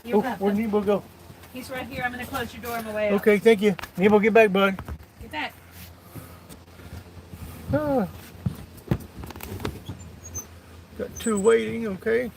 You're Where'd welcome. Nebo go? He's right here. I'm going to close your door on my way out. Okay, thank you. Nebo, get back, bud. Get back. Ah, got two waiting, okay.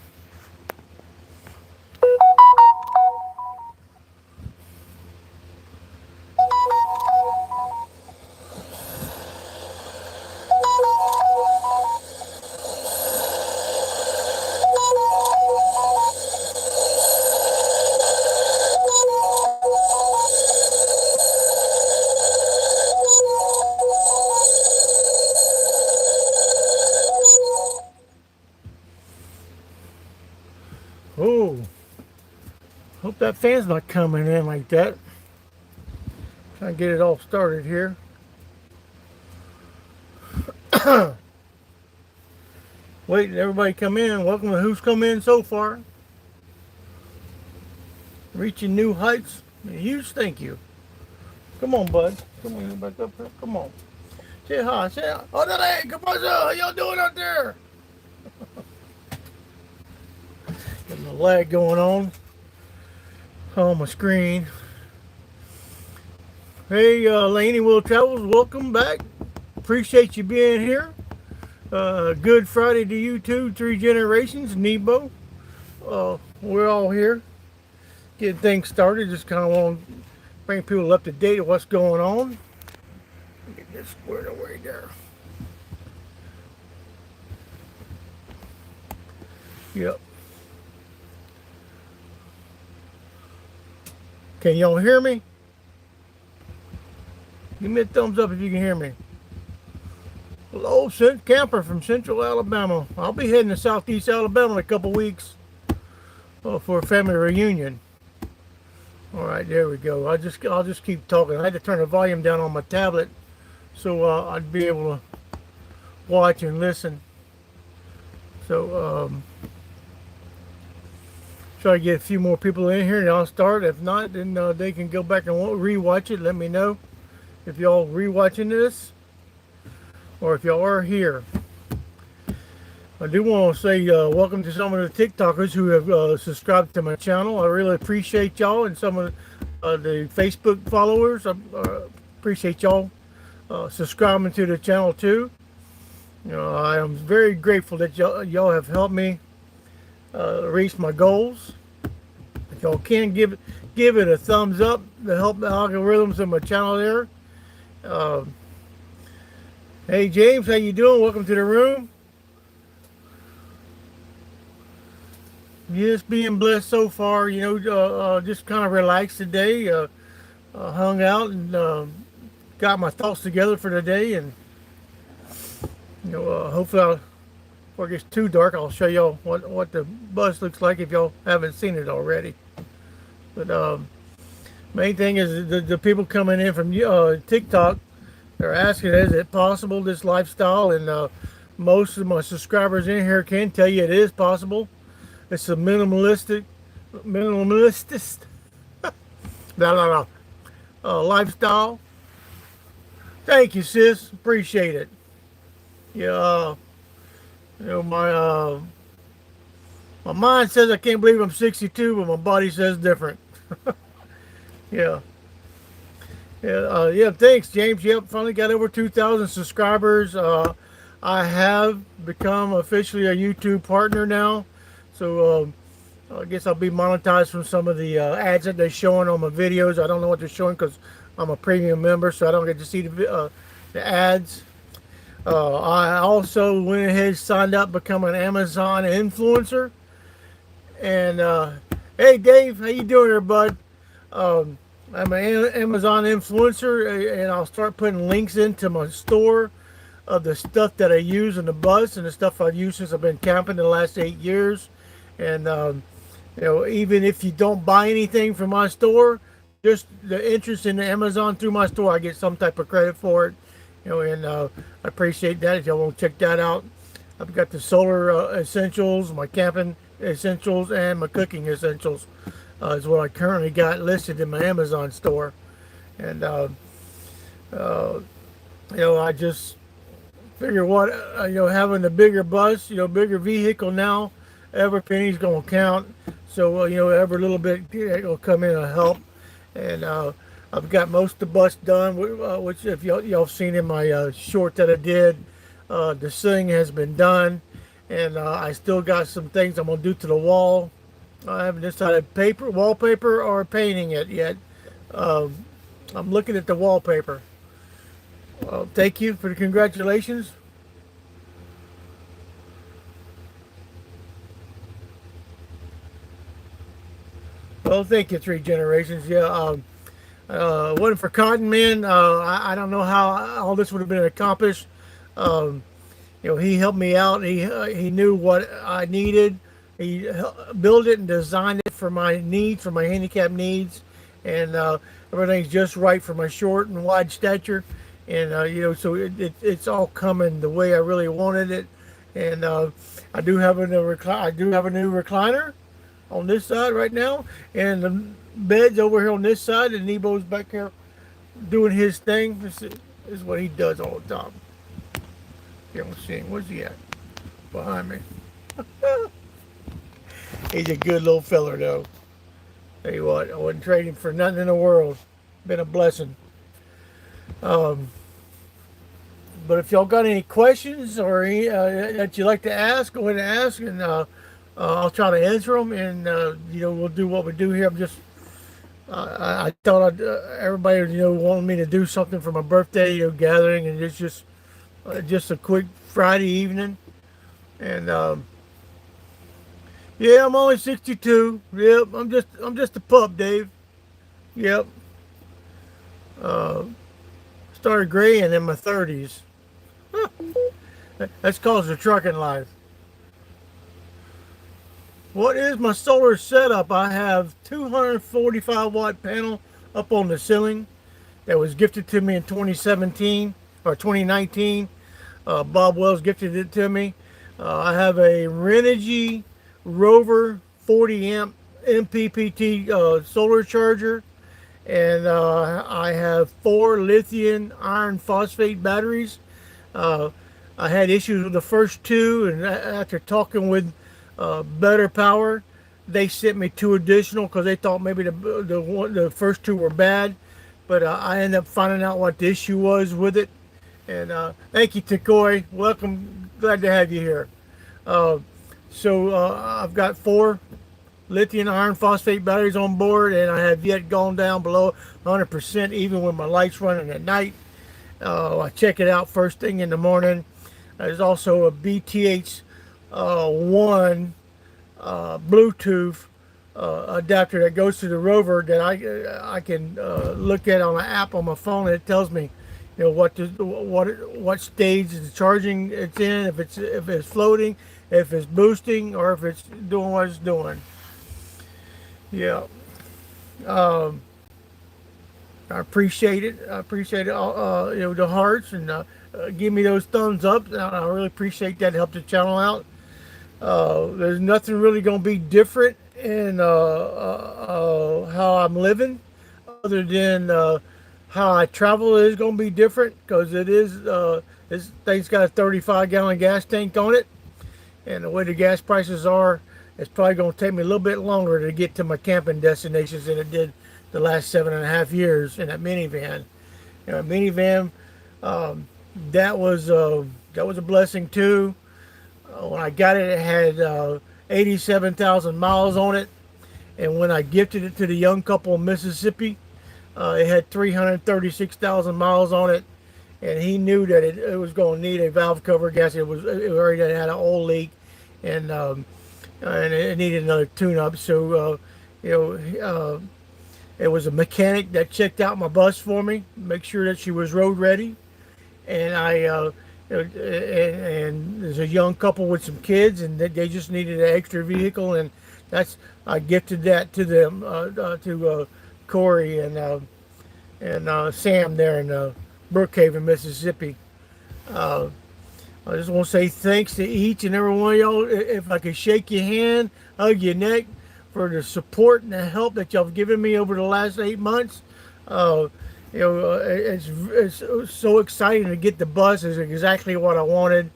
Oh, hope that fan's not coming in like that. Trying to get it all started here. Waiting, everybody come in. Welcome to who's come in so far. Reaching new heights. A huge thank you. Come on, bud. Come on, back up here. Come on. Say hi. Say hi. Oh, hey, come on, how y'all doing out there? Getting a lag going on my screen. Hey, Laney Will Travels, welcome back. Appreciate you being here. Good Friday to you too, Three Generations, Nebo. We're all here. Getting things started. Just kind of want to bring people up to date of what's going on. Get this squared away there. Yep. Can y'all hear me? Give me a thumbs up if you can hear me. Hello, Camper from Central Alabama. I'll be heading to Southeast Alabama in a couple weeks for a family reunion. All right, there we go. I'll just keep talking. I had to turn the volume down on my tablet so I'd be able to watch and listen. So try to get a few more people in here and I'll start. If not, then they can go back and rewatch it. Let me know if y'all rewatching this or if y'all are here. I do want to say welcome to some of the TikTokers who have subscribed to my channel. I really appreciate y'all, and some of the Facebook followers. I appreciate y'all subscribing to the channel too. I am very grateful that y'all have helped me reach my goals. If y'all can give it a thumbs up to help the algorithms in my channel there. Hey James, how you doing? Welcome to the room. Just being blessed so far. Just kind of relaxed today. Hung out and got my thoughts together for the day, and hopefully, before it gets too dark, I'll show y'all what the bus looks like if y'all haven't seen it already. But main thing is the people coming in from TikTok. They're asking, is it possible, this lifestyle? And most of my subscribers in here can tell you it is possible. It's a minimalist lifestyle. Thank you, sis. Appreciate it. Yeah, my mind says I can't believe I'm 62, but my body says different. Yeah. Yeah, thanks, James. Yep, finally got over 2,000 subscribers. I have become officially a YouTube partner now. So I guess I'll be monetized from some of the ads that they're showing on my videos. I don't know what they're showing because I'm a premium member, so I don't get to see the ads. I also went ahead and signed up, become an Amazon influencer. And hey, Dave, how you doing there, bud? I'm an Amazon influencer, and I'll start putting links into my store of the stuff that I use in the bus and the stuff I've used since I've been camping the last 8 years. And even if you don't buy anything from my store, just the interest in the Amazon through my store, I get some type of credit for it. And I appreciate that. If y'all want to check that out, I've got the solar essentials, my camping essentials, and my cooking essentials. Is what I currently got listed in my Amazon store. And I just figure having a bigger bus, bigger vehicle now, every penny's gonna count. So every little bit will come in and help. And I've got most of the bus done, which if y'all seen in my short that I did, the ceiling has been done, and I still got some things I'm gonna do to the wall. I haven't decided wallpaper, or painting it yet. Um, I'm looking at the wallpaper. Thank you for the congratulations. Well, thank you, Three Generations. Yeah, wasn't for Cotton Man, I don't know how all this would have been accomplished. Um, he helped me out. He knew what I needed. He built it and designed it for my needs, for my handicap needs, and everything's just right for my short and wide stature. And so it's all coming the way I really wanted it. And I do have a new recliner on this side right now, and the bed's over here on this side, and Nebo's back here doing his thing. This is what he does all the time. You don't see him. Where's he at? Behind me. He's a good little feller, though. Tell you what, I wouldn't trade him for nothing in the world. Been a blessing. Um, but if y'all got any questions or any, that you'd like to ask, go ahead and ask, and I'll try to answer them. And we'll do what we do here. I thought everybody wanted me to do something for my birthday gathering, and it's just a quick Friday evening. And yeah, I'm only 62. Yep, I'm just a pup, Dave. Yep. Started graying in my 30s. That's caused the trucking life. What is my solar setup? I have 245 watt panel up on the ceiling that was gifted to me in 2017 or 2019. Bob Wells gifted it to me. I have a Renogy Rover 40 amp MPPT solar charger, and I have 4 lithium iron phosphate batteries. I had issues with the first 2, and after talking with Better Power, they sent me 2 additional because they thought maybe the first 2 were bad, but I ended up finding out what the issue was with it. And thank you, Takoi. Welcome. Glad to have you here. So I've got 4 lithium iron phosphate batteries on board, and I have yet gone down below 100% even when my lights running at night. I check it out first thing in the morning. There's also a BTH 1 Bluetooth adapter that goes to the rover that I can look at on an app on my phone, and it tells me what stage the charging it's in, if it's floating, if it's boosting, or if it's doing what it's doing. Yeah. I appreciate it. I appreciate it. The hearts, and give me those thumbs up. I really appreciate that. Help the channel out. There's nothing really going to be different in how I'm living, other than how I travel is going to be different, because this thing's got a 35-gallon gas tank on it, and the way the gas prices are, it's probably going to take me a little bit longer to get to my camping destinations than it did the last 7.5 years in that minivan. Minivan, that was a blessing too. When I got it, it had 87,000 miles on it, and when I gifted it to the young couple in Mississippi, it had 336,000 miles on it, and he knew that it was going to need a valve cover gas. It already had an oil leak, and it needed another tune-up. So it was a mechanic that checked out my bus for me, make sure that she was road ready, and and there's a young couple with some kids, and they just needed an extra vehicle, and I gifted that to them, to Corey and Sam there in Brookhaven, Mississippi. I just want to say thanks to each and every one of y'all. If I could shake your hand, hug your neck, for the support and the help that y'all have given me over the last 8 months. It's so exciting to get the bus. It's exactly what I wanted.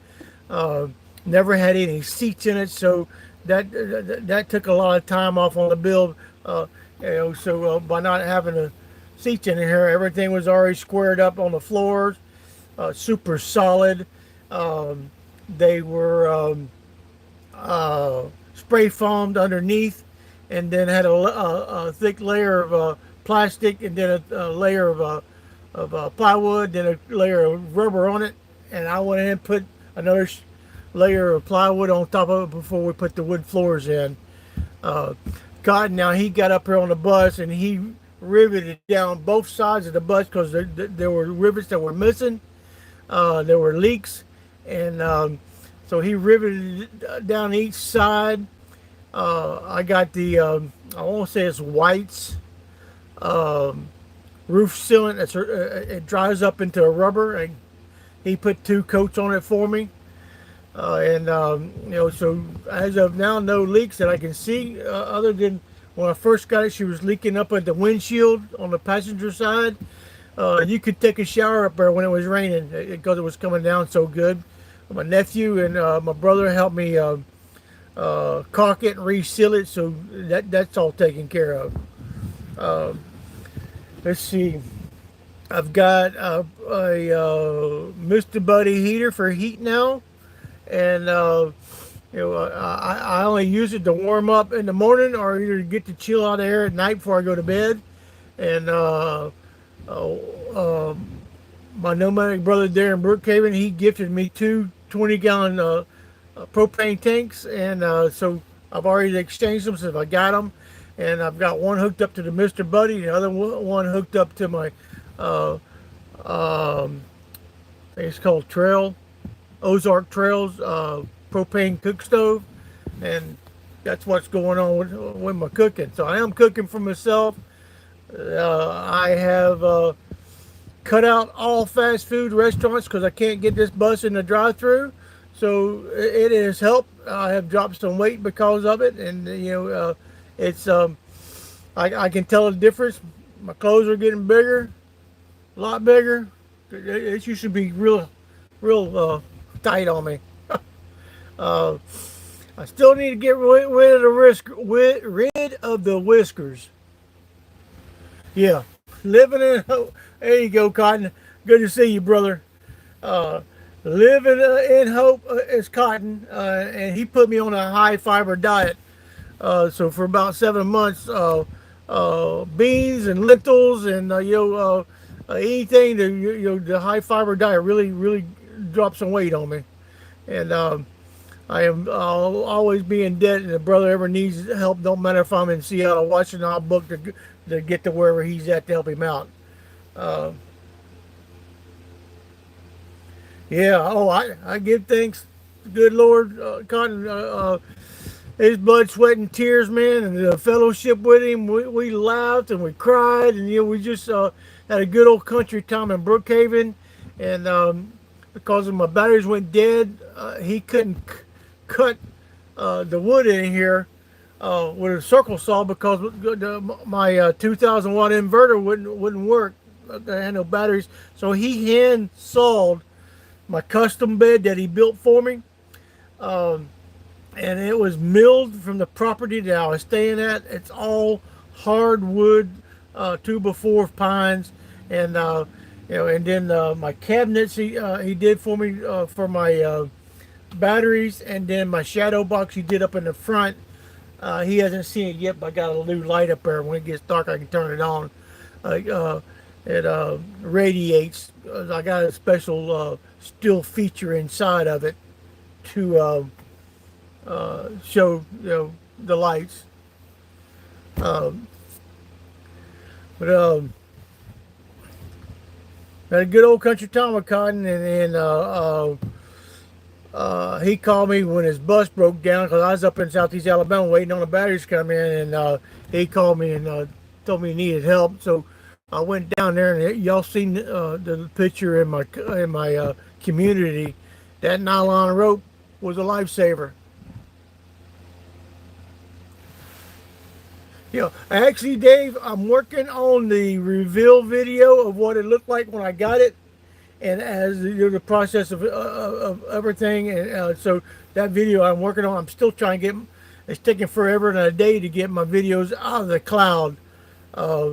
Never had any seats in it, so that took a lot of time off on the build. So by not having the seats in here, everything was already squared up on the floors, super solid. Um, they were spray foamed underneath, and then had a thick layer of plastic, and then a layer of plywood, then a layer of rubber on it. And I went in and put another layer of plywood on top of it before we put the wood floors in. God, now he got up here on the bus and he riveted down both sides of the bus because there were rivets that were missing. There were leaks, and so he riveted down each side. I got the I won't say it's whites roof sealant. It dries up into a rubber. And he put 2 coats on it for me, so as of now, no leaks that I can see. Other than when I first got it, she was leaking up at the windshield on the passenger side. You could take a shower up there when it was raining because it was coming down so good. My nephew and my brother helped me caulk it and reseal it, so that's all taken care of. Let's see. I've got a Mr. Buddy heater for heat now, and I only use it to warm up in the morning or either to get the chill out of air at night before I go to bed. And my nomadic brother there in Brookhaven, he gifted me 2 20-gallon propane tanks, and so I've already exchanged them since I got them. And I've got one hooked up to the Mr. Buddy, the other one hooked up to my I think it's called Ozark Trails propane cook stove, and that's what's going on with my cooking. So I am cooking for myself. I have cut out all fast food restaurants because I can't get this bus in the drive-through. So it has helped. I have dropped some weight because of it, and it's I can tell the difference. My clothes are getting bigger, a lot bigger. It used to be real tight on me. I still need to get rid of the whiskers. Yeah, living in hope. There you go, Cotton. Good to see you, brother. Living in hope is Cotton, and he put me on a high fiber diet. So for about 7 months, beans and lentils and anything the high fiber diet really dropped some weight on me, and I'll always be in debt. And if brother ever needs help, don't matter if I'm in Seattle, Washington, I'll book to get to wherever he's at to help him out. I give thanks, good Lord, Cotton. His blood, sweat, and tears, man, and the fellowship with him. We laughed and we cried, and we just had a good old country time in Brookhaven. And because of my batteries went dead, he couldn't cut the wood in here with a circle saw because my 2,000 watt inverter wouldn't work. I had no batteries, so he hand sawed my custom bed that he built for me. And it was milled from the property that I was staying at. It's all hardwood, 2x4 pines, and and then my cabinets he did for me for my batteries, and then my shadow box he did up in the front. He hasn't seen it yet, but I got a new light up there. When it gets dark, I can turn it on. It radiates. I got a special still feature inside of it to show the lights. Had a good old country time with Cotton, and he called me when his bus broke down because I was up in Southeast Alabama waiting on the batteries to come in, and he called me and told me he needed help. So I went down there, and y'all seen the picture in my community. That nylon rope was a lifesaver. Actually, Dave, I'm working on the reveal video of what it looked like when I got it, and as the process of everything. And so that video I'm working on, I'm still trying to get it's taking forever and a day to get my videos out of the cloud. Uh,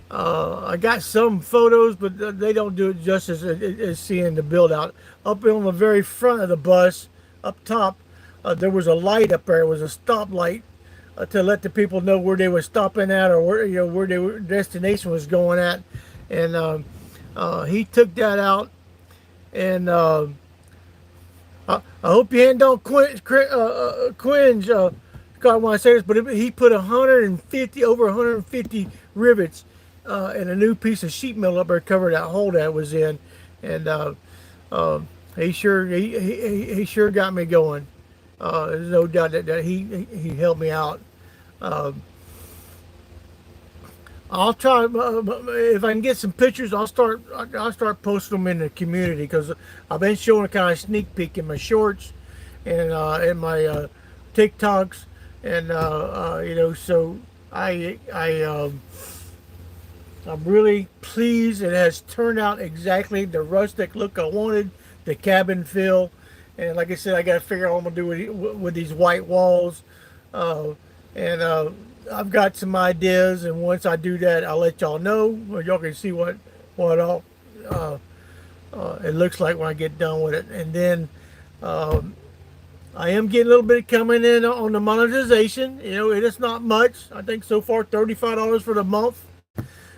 I got some photos, but they don't do it justice as seeing the build out. Up on the very front of the bus, up top, there was a light up there. It was a stop light to let the people know where they were stopping at, or where where their destination was going at. And he took that out, and I hope you don't cringe, God, when I say this, but he put 150 over 150 rivets and a new piece of sheet metal up there covered that hole that was in, and he sure got me going. There's no doubt that he helped me out. I'll try if I can get some pictures. I'll start posting them in the community, because I've been showing a kind of sneak peek in my shorts and in my TikToks, and so I'm really pleased. It has turned out exactly the rustic look I wanted, the cabin feel, and like I said, I got to figure out what I'm gonna do with these white walls, and I've got some ideas, and once I do that, I'll let y'all know, or y'all can see what all it looks like when I get done with it. And then I am getting a little bit coming in on the monetization. It is not much. I think so far $35 for the month,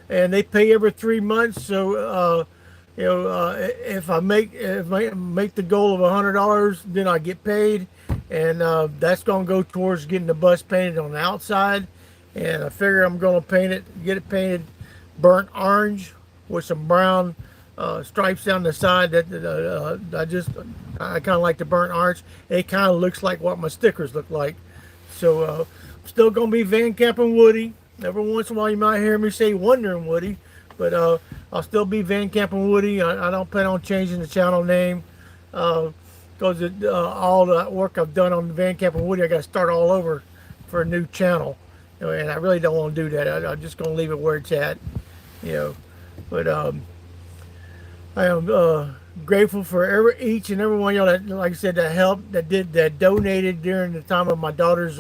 and they pay every 3 months. So if I make the goal of $100, then I get paid, and that's going to go towards getting the bus painted on the outside. And I figure I'm going to get it painted burnt orange with some brown stripes down the side. I kind of like the burnt orange. It kind of looks like what my stickers look like. So I'm still going to be VanCampinWoody. Every once in a while you might hear me say Wondering Woody, but I'll still be VanCampinWoody. I don't plan on changing the channel name, because all the work I've done on VanCampinWoody, I got to start all over for a new channel. And I really don't want to do that. I'm just going to leave it where it's at, But I am grateful for each and every one of y'all that, like I said, that helped, that donated during the time of my daughter's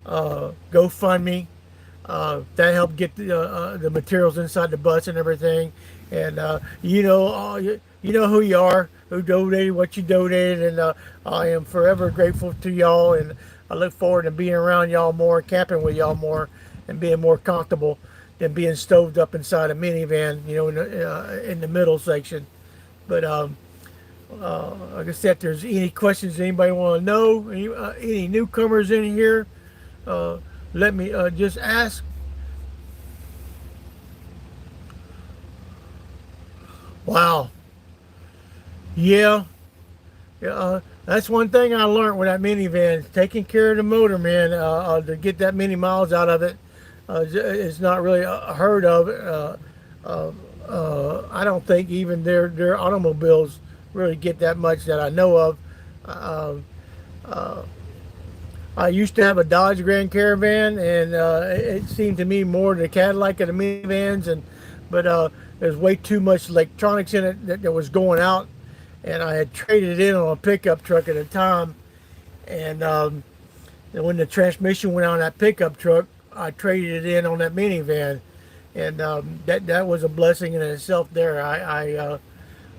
GoFundMe. That helped get the materials inside the bus and everything. And you know who you are, who donated what you donated, and I am forever grateful to y'all. And I look forward to being around y'all more, camping with y'all more, and being more comfortable than being stoved up inside a minivan, in the middle section. But like I said, if there's any questions anybody want to know, any newcomers in here, let me just ask. Wow. Yeah. That's one thing I learned with that minivan. Taking care of the motor, man, to get that many miles out of it, is not really heard of. I don't think even their automobiles really get that much that I know of. I used to have a Dodge Grand Caravan, and it seemed to me more the Cadillac of the minivans, but there's way too much electronics in it that was going out, and I had traded it in on a pickup truck at a time, and when the transmission went on that pickup truck, I traded it in on that minivan, and that was a blessing in itself. There, I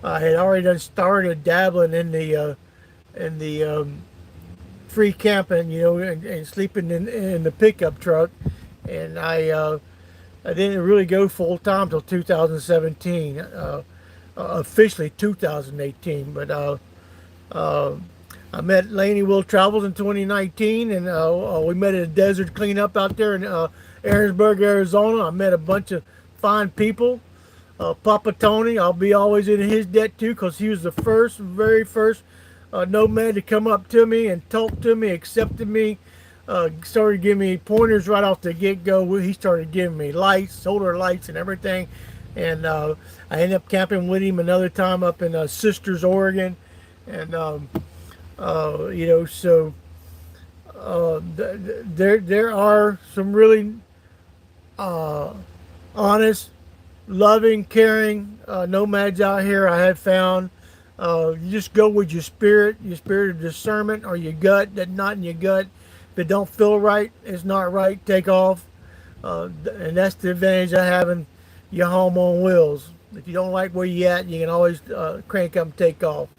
had already started dabbling in the free camping, and sleeping in the pickup truck, and I didn't really go full time till 2017, officially 2018. But I met Laney Will Travels in 2019, and we met at a desert cleanup out there in Aaronsburg, Arizona. I met a bunch of fine people. Papa Tony, I'll be always in his debt too, because he was the very first nomad to come up to me and talk to me, accepted me, started giving me pointers right off the get-go. He started giving me lights, solar lights and everything, and I ended up camping with him another time up in Sisters, Oregon, and so there are some really honest, loving, caring nomads out here I have found. You just go with your spirit of discernment, or your gut. That not in your gut. If it don't feel right, it's not right. Take off, and that's the advantage of having your home on wheels. If you don't like where you at, you can always crank up and take off.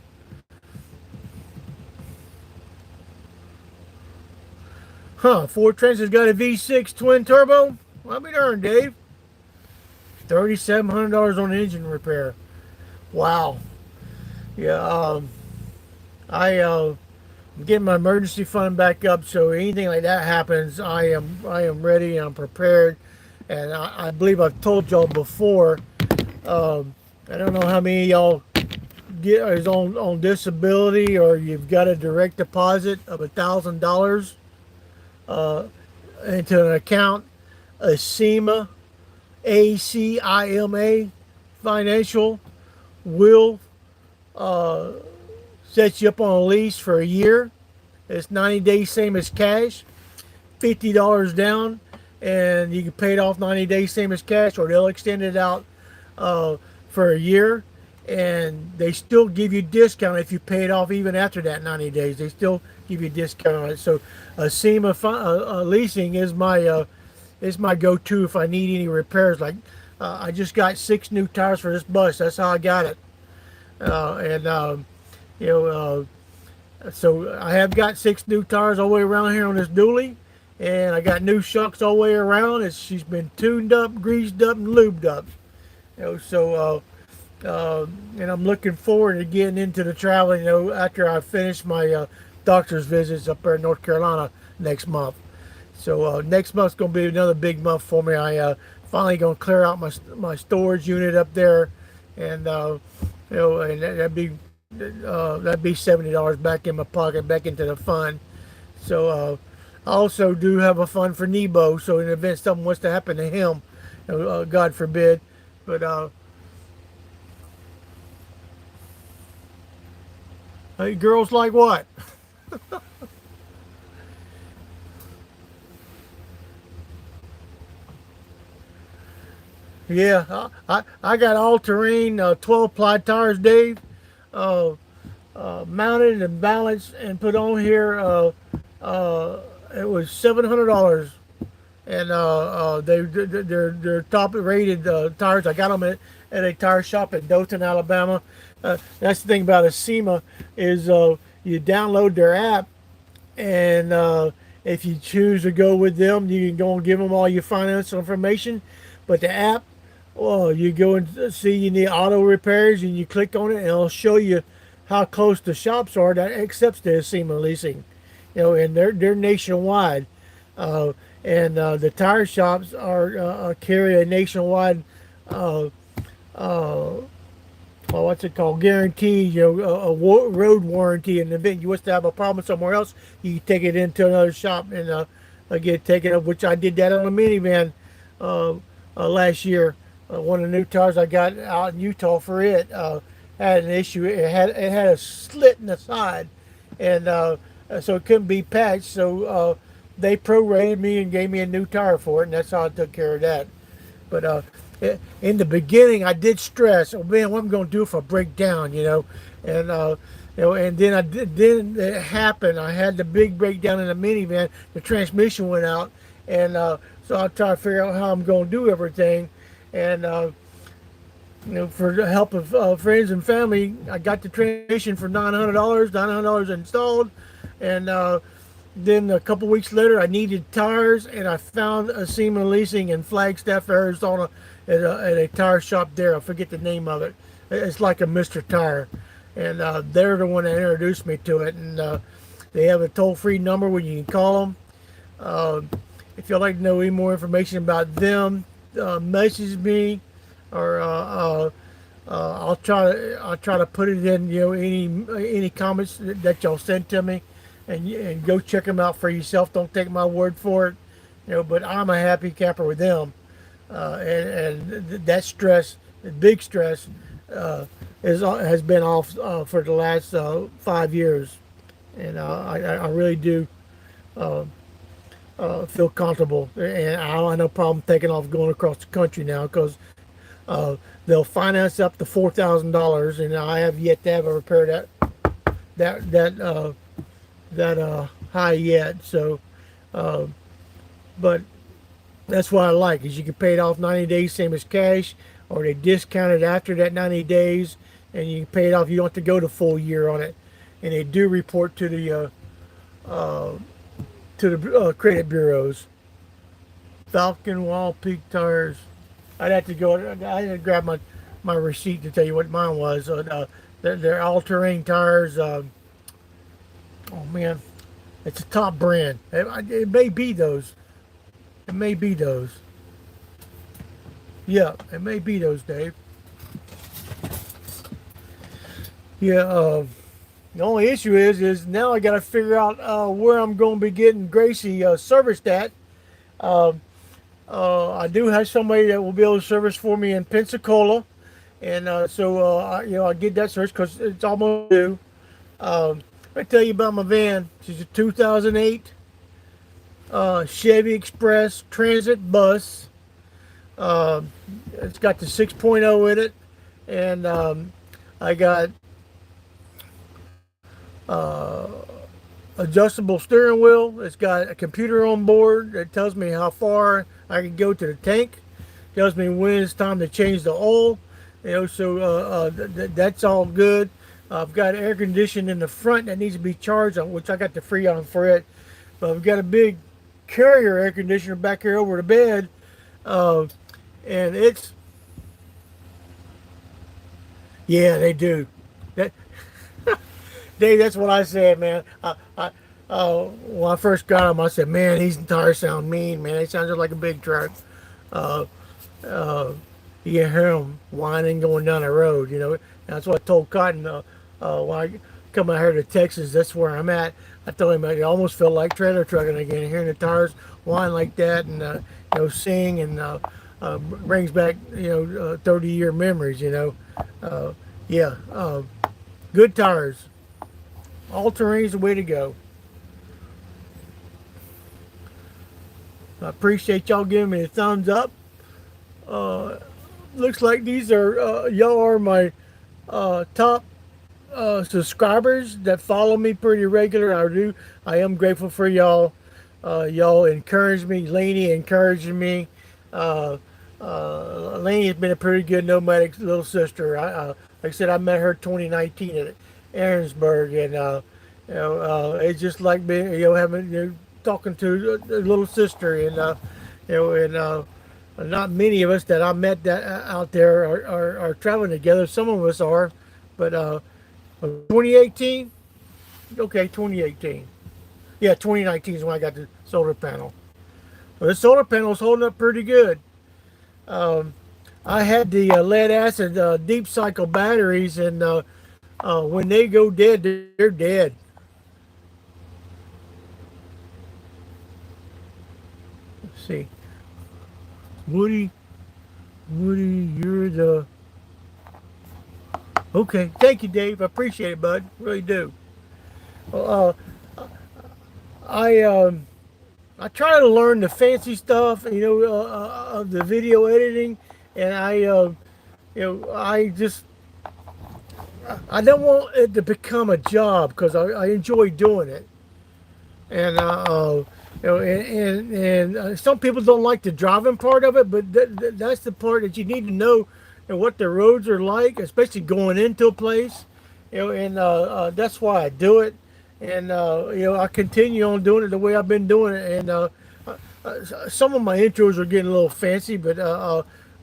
Huh? Ford Transit got a V6 twin turbo. Well, I'll be darned, Dave. $3,700 on engine repair. Wow. Yeah. I'm getting my emergency fund back up, so anything like that happens, I am ready and I'm prepared. And I believe I've told y'all before. I don't know how many of y'all get is on disability, or you've got a direct deposit of $1,000 into an account. ACIMA, ACIMA Financial will set you up on a lease for a year. It's 90 days, same as cash. $50 down, and you can pay it off 90 days, same as cash, or they'll extend it out for a year, and they still give you discount if you pay it off even after that 90 days. They still give you discount on it. So SEMA leasing is my go-to if I need any repairs. Like I just got 6 new tires for this bus. That's how I got it. You know, so I have got 6 new tires all the way around here on this dually, and I got new shocks all the way around. She's been tuned up, greased up, and lubed up. You know, so and I'm looking forward to getting into the traveling. You know, after I finish my doctor's visits up there in North Carolina next month. So next month's gonna be another big month for me. I finally gonna clear out my storage unit up there, and you know, and that'd be $70 back in my pocket, back into the fund. So I also do have a fund for Nebo. So in the event something was to happen to him, you know, God forbid, but hey, girls like what? Yeah, I got all terrain 12 ply tires, Dave, uh, mounted and balanced and put on here. It was $700, and they're top rated tires. I got them at a tire shop in Dothan, Alabama. That's the thing about a SEMA is you download their app, and if you choose to go with them, you can go and give them all your financial information. But the app, well, you go and see you need auto repairs, and you click on it, and it'll show you how close the shops are that accepts the SEMA leasing. You know, and they're nationwide, and the tire shops are carry a nationwide well, what's it called? Guarantee, you know, road warranty. In the event you wish to have a problem somewhere else, you can take it into another shop and get it taken up. Which I did that on a minivan last year. One of the new tires I got out in Utah for it had an issue. It had a slit in the side, and so it couldn't be patched. So they prorated me and gave me a new tire for it, and that's how I took care of that. But in the beginning, I did stress, oh man, what am I going to do if I break down, you know? And you know, and then it happened. I had the big breakdown in the minivan. The transmission went out, and so I try to figure out how I'm going to do everything. And you know, for the help of friends and family, I got the transmission for $900 installed, and then a couple weeks later, I needed tires, and I found a SEMA leasing in Flagstaff, Arizona, at a tire shop there. I forget the name of it. It's like a Mr. Tire, and they're the one that introduced me to it. And they have a toll-free number where you can call them. If you'd like to know any more information about them, message me, or I'll try to put it in, you know, any comments that y'all send to me. And go check them out for yourself. Don't take my word for it, you know. But I'm a happy camper with them, and that stress, the big stress, has been off for the last 5 years, and I really do feel comfortable, and I don't have no problem taking off going across the country now, because They'll finance up to $4,000, and I have yet to have a repair that high yet. So, but that's what I like, is you can pay it off 90 days, same as cash, or they discount it after that 90 days, and you can pay it off. You don't have to go the full year on it, and they do report to the credit bureaus. Falcon Wall Peak tires. I'd have to go. I had to grab my receipt to tell you what mine was. They're all-terrain tires. Oh man, it's a top brand. It may be those. It may be those. Yeah, it may be those, Dave. Yeah. The only issue is now I got to figure out where I'm going to be getting Gracie serviced at. I do have somebody that will be able to service for me in Pensacola, and I get that service because it's almost due. Let me tell you about my van. She's a 2008 Chevy Express Transit bus. It's got the 6.0 in it, and I got adjustable steering wheel. It's got a computer on board that tells me how far I can go to the tank. Tells me when it's time to change the oil. That's all good. I've got air conditioning in the front that needs to be charged, on which I got the Freon for it. But I've got a big carrier air conditioner back here over the bed, and it's, yeah, they do. That Dave, that's what I said, man. When I first got them, I said, man, these tires sound mean, man. They sound just like a big truck. Uh, you can hear them whining going down the road, you know. That's what I told Cotton when I come out here to Texas. That's where I'm at. I told him it almost felt like trailer trucking again, hearing the tires whine like that, and sing, and brings back 30-year memories, good tires. All terrain's the way to go. I appreciate y'all giving me a thumbs up. Looks like these are y'all are my top subscribers that follow me pretty regular. I am grateful for y'all. Y'all encourage me. Lainey encouraging me. Lainey has been a pretty good nomadic little sister. Like I said, I met her 2019 at Aaronsburg, and it's just like being talking to a little sister, and not many of us that I met that out there are traveling together. Some of us are, but 2018, okay, 2018, yeah, 2019 is when I got the solar panel. Well, the solar panel is holding up pretty good. I had the lead acid deep cycle batteries, and when they go dead, they're dead. Let's see. Woody, you're the... Okay, thank you, Dave. I appreciate it, bud. Really do. I try to learn the fancy stuff, of the video editing, and I don't want it to become a job, because I enjoy doing it, and some people don't like the driving part of it, but that's the part that you need to know, and what the roads are like, especially going into a place, and that's why I do it, and I continue on doing it the way I've been doing it, and some of my intros are getting a little fancy, but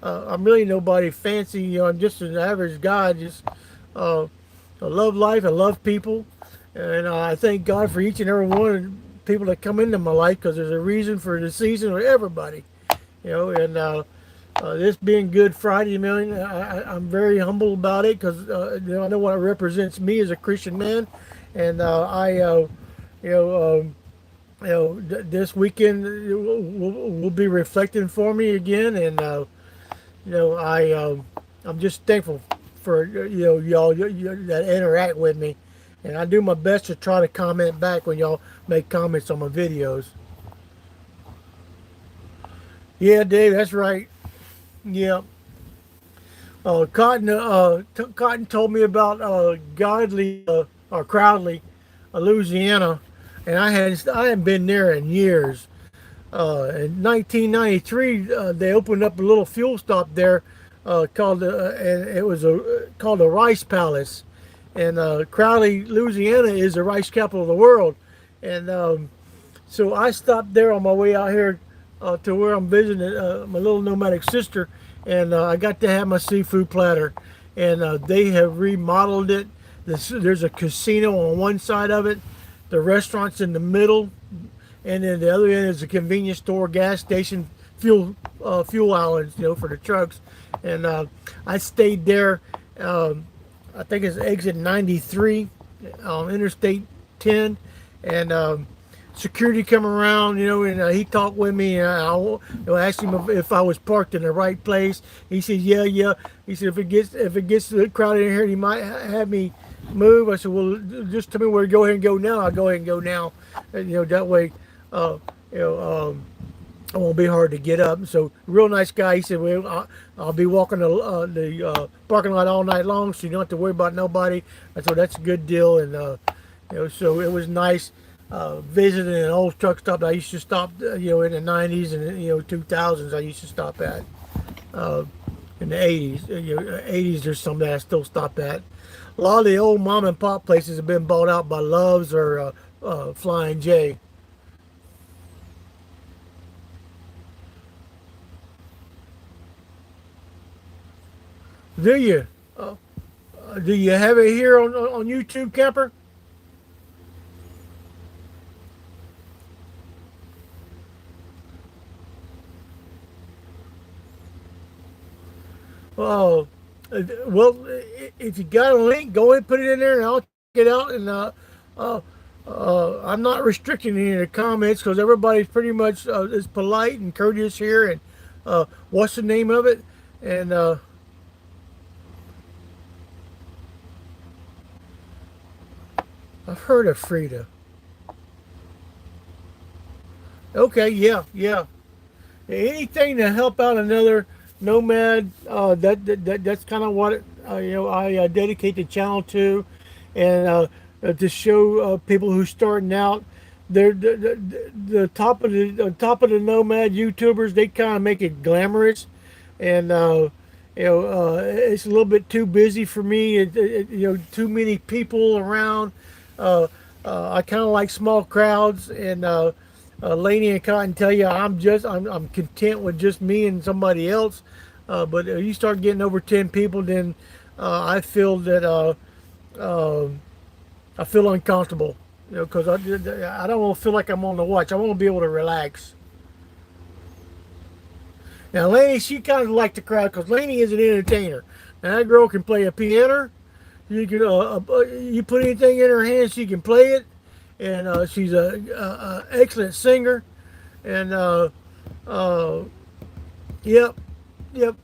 I'm really nobody fancy. I'm just an average guy. Just I love life. I love people, and I thank God for each and every one of the people that come into my life, because there's a reason for the season with everybody. And this being Good Friday, man, I'm very humble about it, because I know what it represents me as a Christian man, and this weekend will be reflecting for me again, and I'm just thankful for y'all that interact with me, and I do my best to try to comment back when y'all make comments on my videos. Yeah, Dave, that's right. Yeah, Cotton told me about Godly or Crowley, Louisiana, and I hadn't been there in years. In 1993, they opened up a little fuel stop there and it was called the Rice Palace. And Crowley, Louisiana, is the rice capital of the world. And so I stopped there on my way out here to where I'm visiting my little nomadic sister, and I got to have my seafood platter. And they have remodeled it. There's a casino on one side of it, the restaurant's in the middle, and then the other end is a convenience store, gas station, fuel islands, for the trucks. And I stayed there. I think it's exit 93 on Interstate 10, and security come around, and he talked with me, and I asked him if I was parked in the right place. He said, yeah, yeah. He said, if it gets crowded in here, he might have me move. I said, well, just tell me where to go ahead and go now. I'll go ahead and go now, and that way, uh, you know, um, it won't be hard to get up. So, real nice guy. He said, well, I'll be walking the parking lot all night long, so you don't have to worry about nobody. I said, that's a good deal. And so it was nice visiting an old truck stop that I used to stop in the 90s and 2000s. I used to stop at in the 80s. 80s there's some that I still stop at. A lot of the old mom and pop places have been bought out by Love's or Flying J. Do you? Do you have it here on YouTube, Camper? Uh, well, if you got a link, go ahead and put it in there, and I'll check it out. And uh, I'm not restricting any of the comments because everybody's pretty much is polite and courteous here. And what's the name of it? And I've heard of Frida. Okay, yeah, yeah. Anything to help out another nomad. That's kind of what I dedicate the channel to, and to show people who starting out. They're the top of the nomad YouTubers. They kind of make it glamorous, and it's a little bit too busy for me. Too many people around. Uh, I kind of like small crowds, and Laney and Cotton tell you I'm content with just me and somebody else. But you start getting over 10 people, then I feel that I feel uncomfortable, because I don't want to feel like I'm on the watch. I want to be able to relax. Now, Laney, she kind of liked the crowd because Laney is an entertainer. Now, that girl can play a piano. You put anything in her hand, she can play it, and she's a excellent singer. And yep, yep,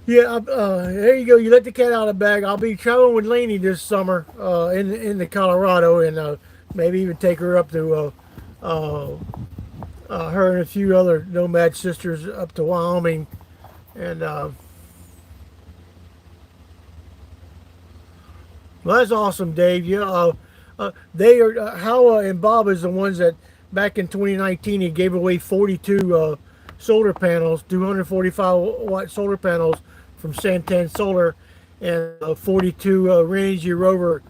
yeah. There you go. You let the cat out of the bag. I'll be traveling with Laney this summer in the Colorado, and maybe even take her up to her and a few other nomad sisters up to Wyoming, and well, that's awesome, Dave. Yeah, they are Howa and Bob is the ones that back in 2019 he gave away 42 solar panels, 245-watt solar panels from Santan Solar, and 42 Renogy Rover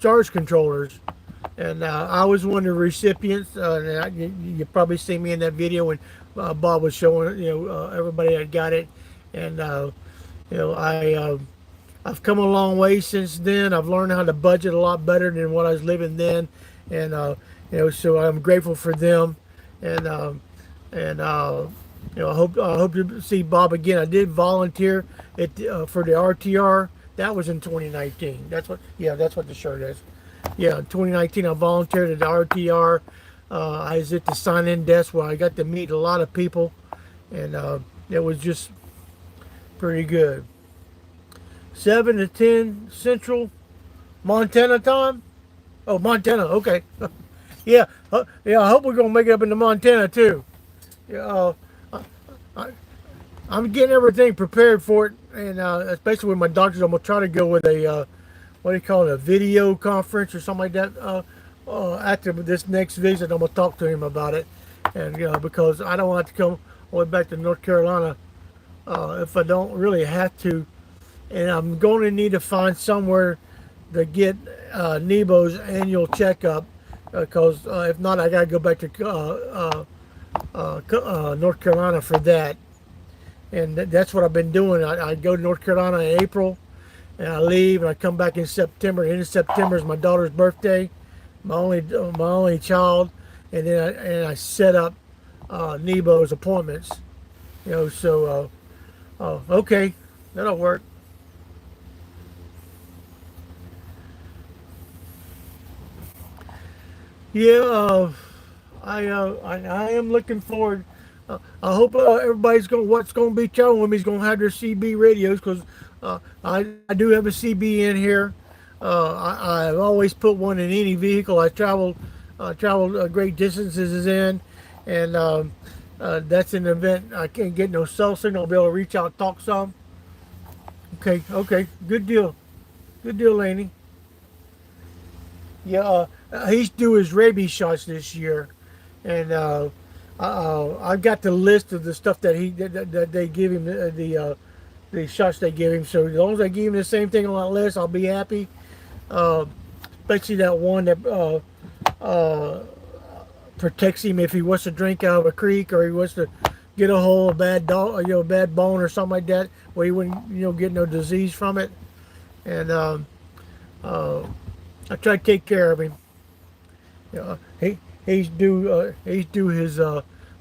charge controllers. And I was one of the recipients. You probably see me in that video when Bob was showing, everybody that got it. And I've come a long way since then. I've learned how to budget a lot better than what I was living then, and so I'm grateful for them. And I hope to see Bob again. I did volunteer for the RTR. That was in 2019. That's what the shirt is. Yeah, in 2019 I volunteered at the RTR. I was at the sign-in desk where I got to meet a lot of people, and it was just pretty good. 7 to 10 Central Montana time. Oh, Montana. Okay. Yeah. Yeah. I hope we're gonna make it up into Montana too. Yeah. I, I'm getting everything prepared for it, and especially with my doctors, I'm gonna try to go with a what do you call it, a video conference or something like that. After this next visit, I'm gonna talk to him about it, and because I don't want to come all the way back to North Carolina if I don't really have to, and I'm going to need to find somewhere to get Nebo's annual checkup, because if not, I gotta go back to North Carolina for that. And that's what I've been doing. I go to North Carolina in April, and I leave, and I come back in September. End of September is my daughter's birthday, my only child, and then I set up Nebo's appointments. So okay, that'll work. Yeah, I am looking forward. I hope everybody's going. What's going to be telling them is going to have their CB radios, because I do have a CB in here. I've always put one in any vehicle I traveled great distances in, and that's an event I can't get no cell signal. I'll be able to reach out, talk some. Okay, okay, good deal, Laney. Yeah, he's due his rabies shots this year, and I've got the list of the stuff that they give him, the shots they give him. So as long as I give him the same thing on that list, I'll be happy. Uh, Especially that one that protects him if he wants to drink out of a creek, or he wants to get a hold of a bad dog, bad bone or something like that, where he wouldn't get no disease from it. And uh, I try to take care of him. He's due his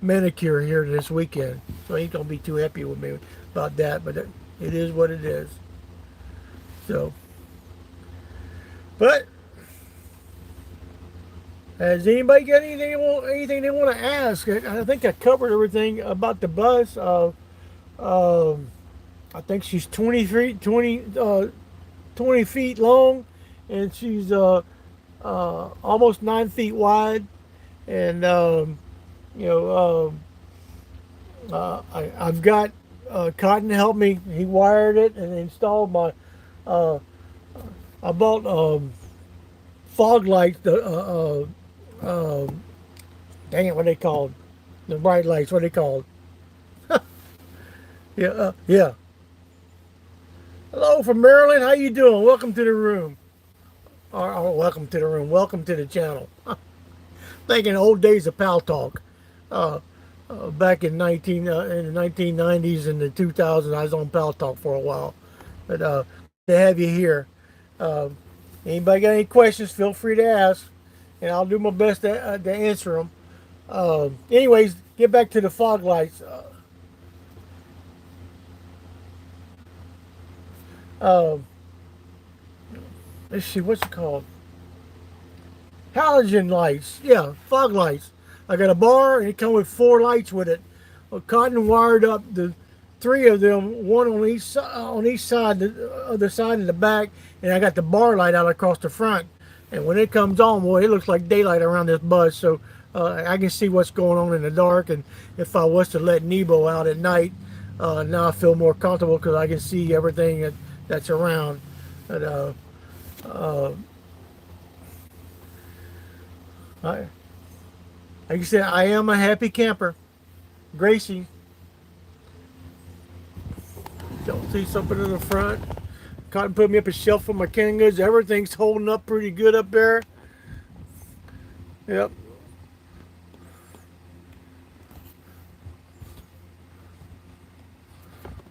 manicure here this weekend, so he's gonna be too happy with me about that. But it is what it is. So, but has anybody got anything they want to ask? I think I covered everything about the bus. Um, I think she's 20 feet long, and she's almost 9 feet wide. And you know, I've got Cotton help me. He wired it and installed my. Uh, I bought fog lights. Dang it, what are they called? The bright lights. What are they called? Yeah, yeah. Hello from Maryland. How you doing? Welcome to the room. Or welcome to the room. Welcome to the channel. Thinking old days of Pal Talk. Uh, Back in the 1990s and the 2000s, I was on Pal Talk for a while. But to have you here. Uh, Anybody got any questions? Feel free to ask, and I'll do my best to answer them. Anyways, get back to the fog lights. Uh, let's see, what's it called? Halogen lights. Yeah, fog lights. I got a bar, and it comes with 4 lights with it. Well, Cotton wired up the 3 of them, one on each side, the other side and the back, and I got the bar light out across the front. And when it comes on, boy, it looks like daylight around this bus. So I can see what's going on in the dark. And if I was to let Nebo out at night, now I feel more comfortable because I can see everything that's around. But uh, like I said, I am a happy camper. Gracie, don't see something in the front. Cotton put me up a shelf for my canned goods. Everything's holding up pretty good up there. Yep.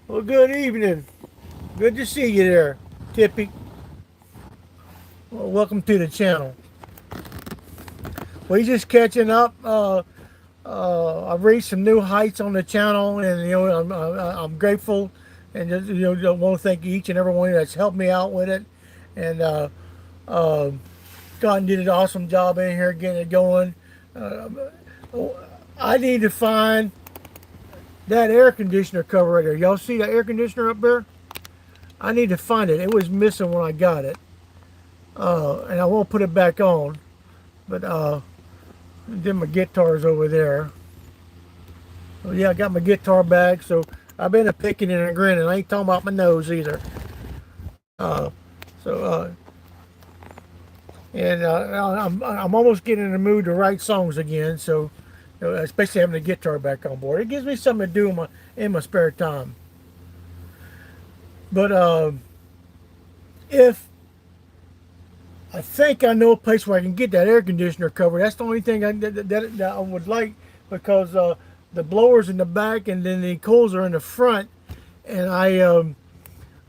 Well, good evening. Good to see you there, Tippy. Well, welcome to the channel. We just catching up. I've reached some new heights on the channel, and I'm grateful, and just, want to thank each and every one that's helped me out with it. And Cotton did an awesome job in here getting it going. I need to find that air conditioner cover right there. Y'all see that air conditioner up there? I need to find it. It was missing when I got it, and I won't put it back on. But then my guitar's over there. Oh yeah, I got my guitar back, so I've been a picking and a grinning. I ain't talking about my nose either. Uh, so, and I'm almost getting in the mood to write songs again. So, especially having the guitar back on board, it gives me something to do in my spare time. But if I think I know a place where I can get that air conditioner covered. That's the only thing that I would like, because the blower's in the back and then the coils are in the front, and I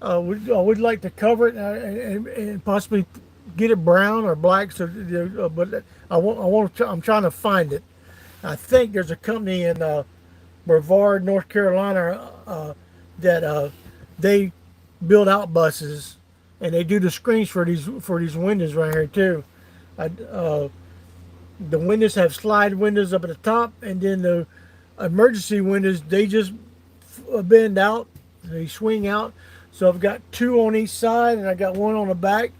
would like to cover it and possibly get it brown or black. So, but I'm trying to find it. I think there's a company in Brevard, North Carolina, that they build out buses, and they do the screens for these windows right here too. The windows have slide windows up at the top, and then the emergency windows, they just bend out, they swing out. So I've got two on each side, and I got one on the back,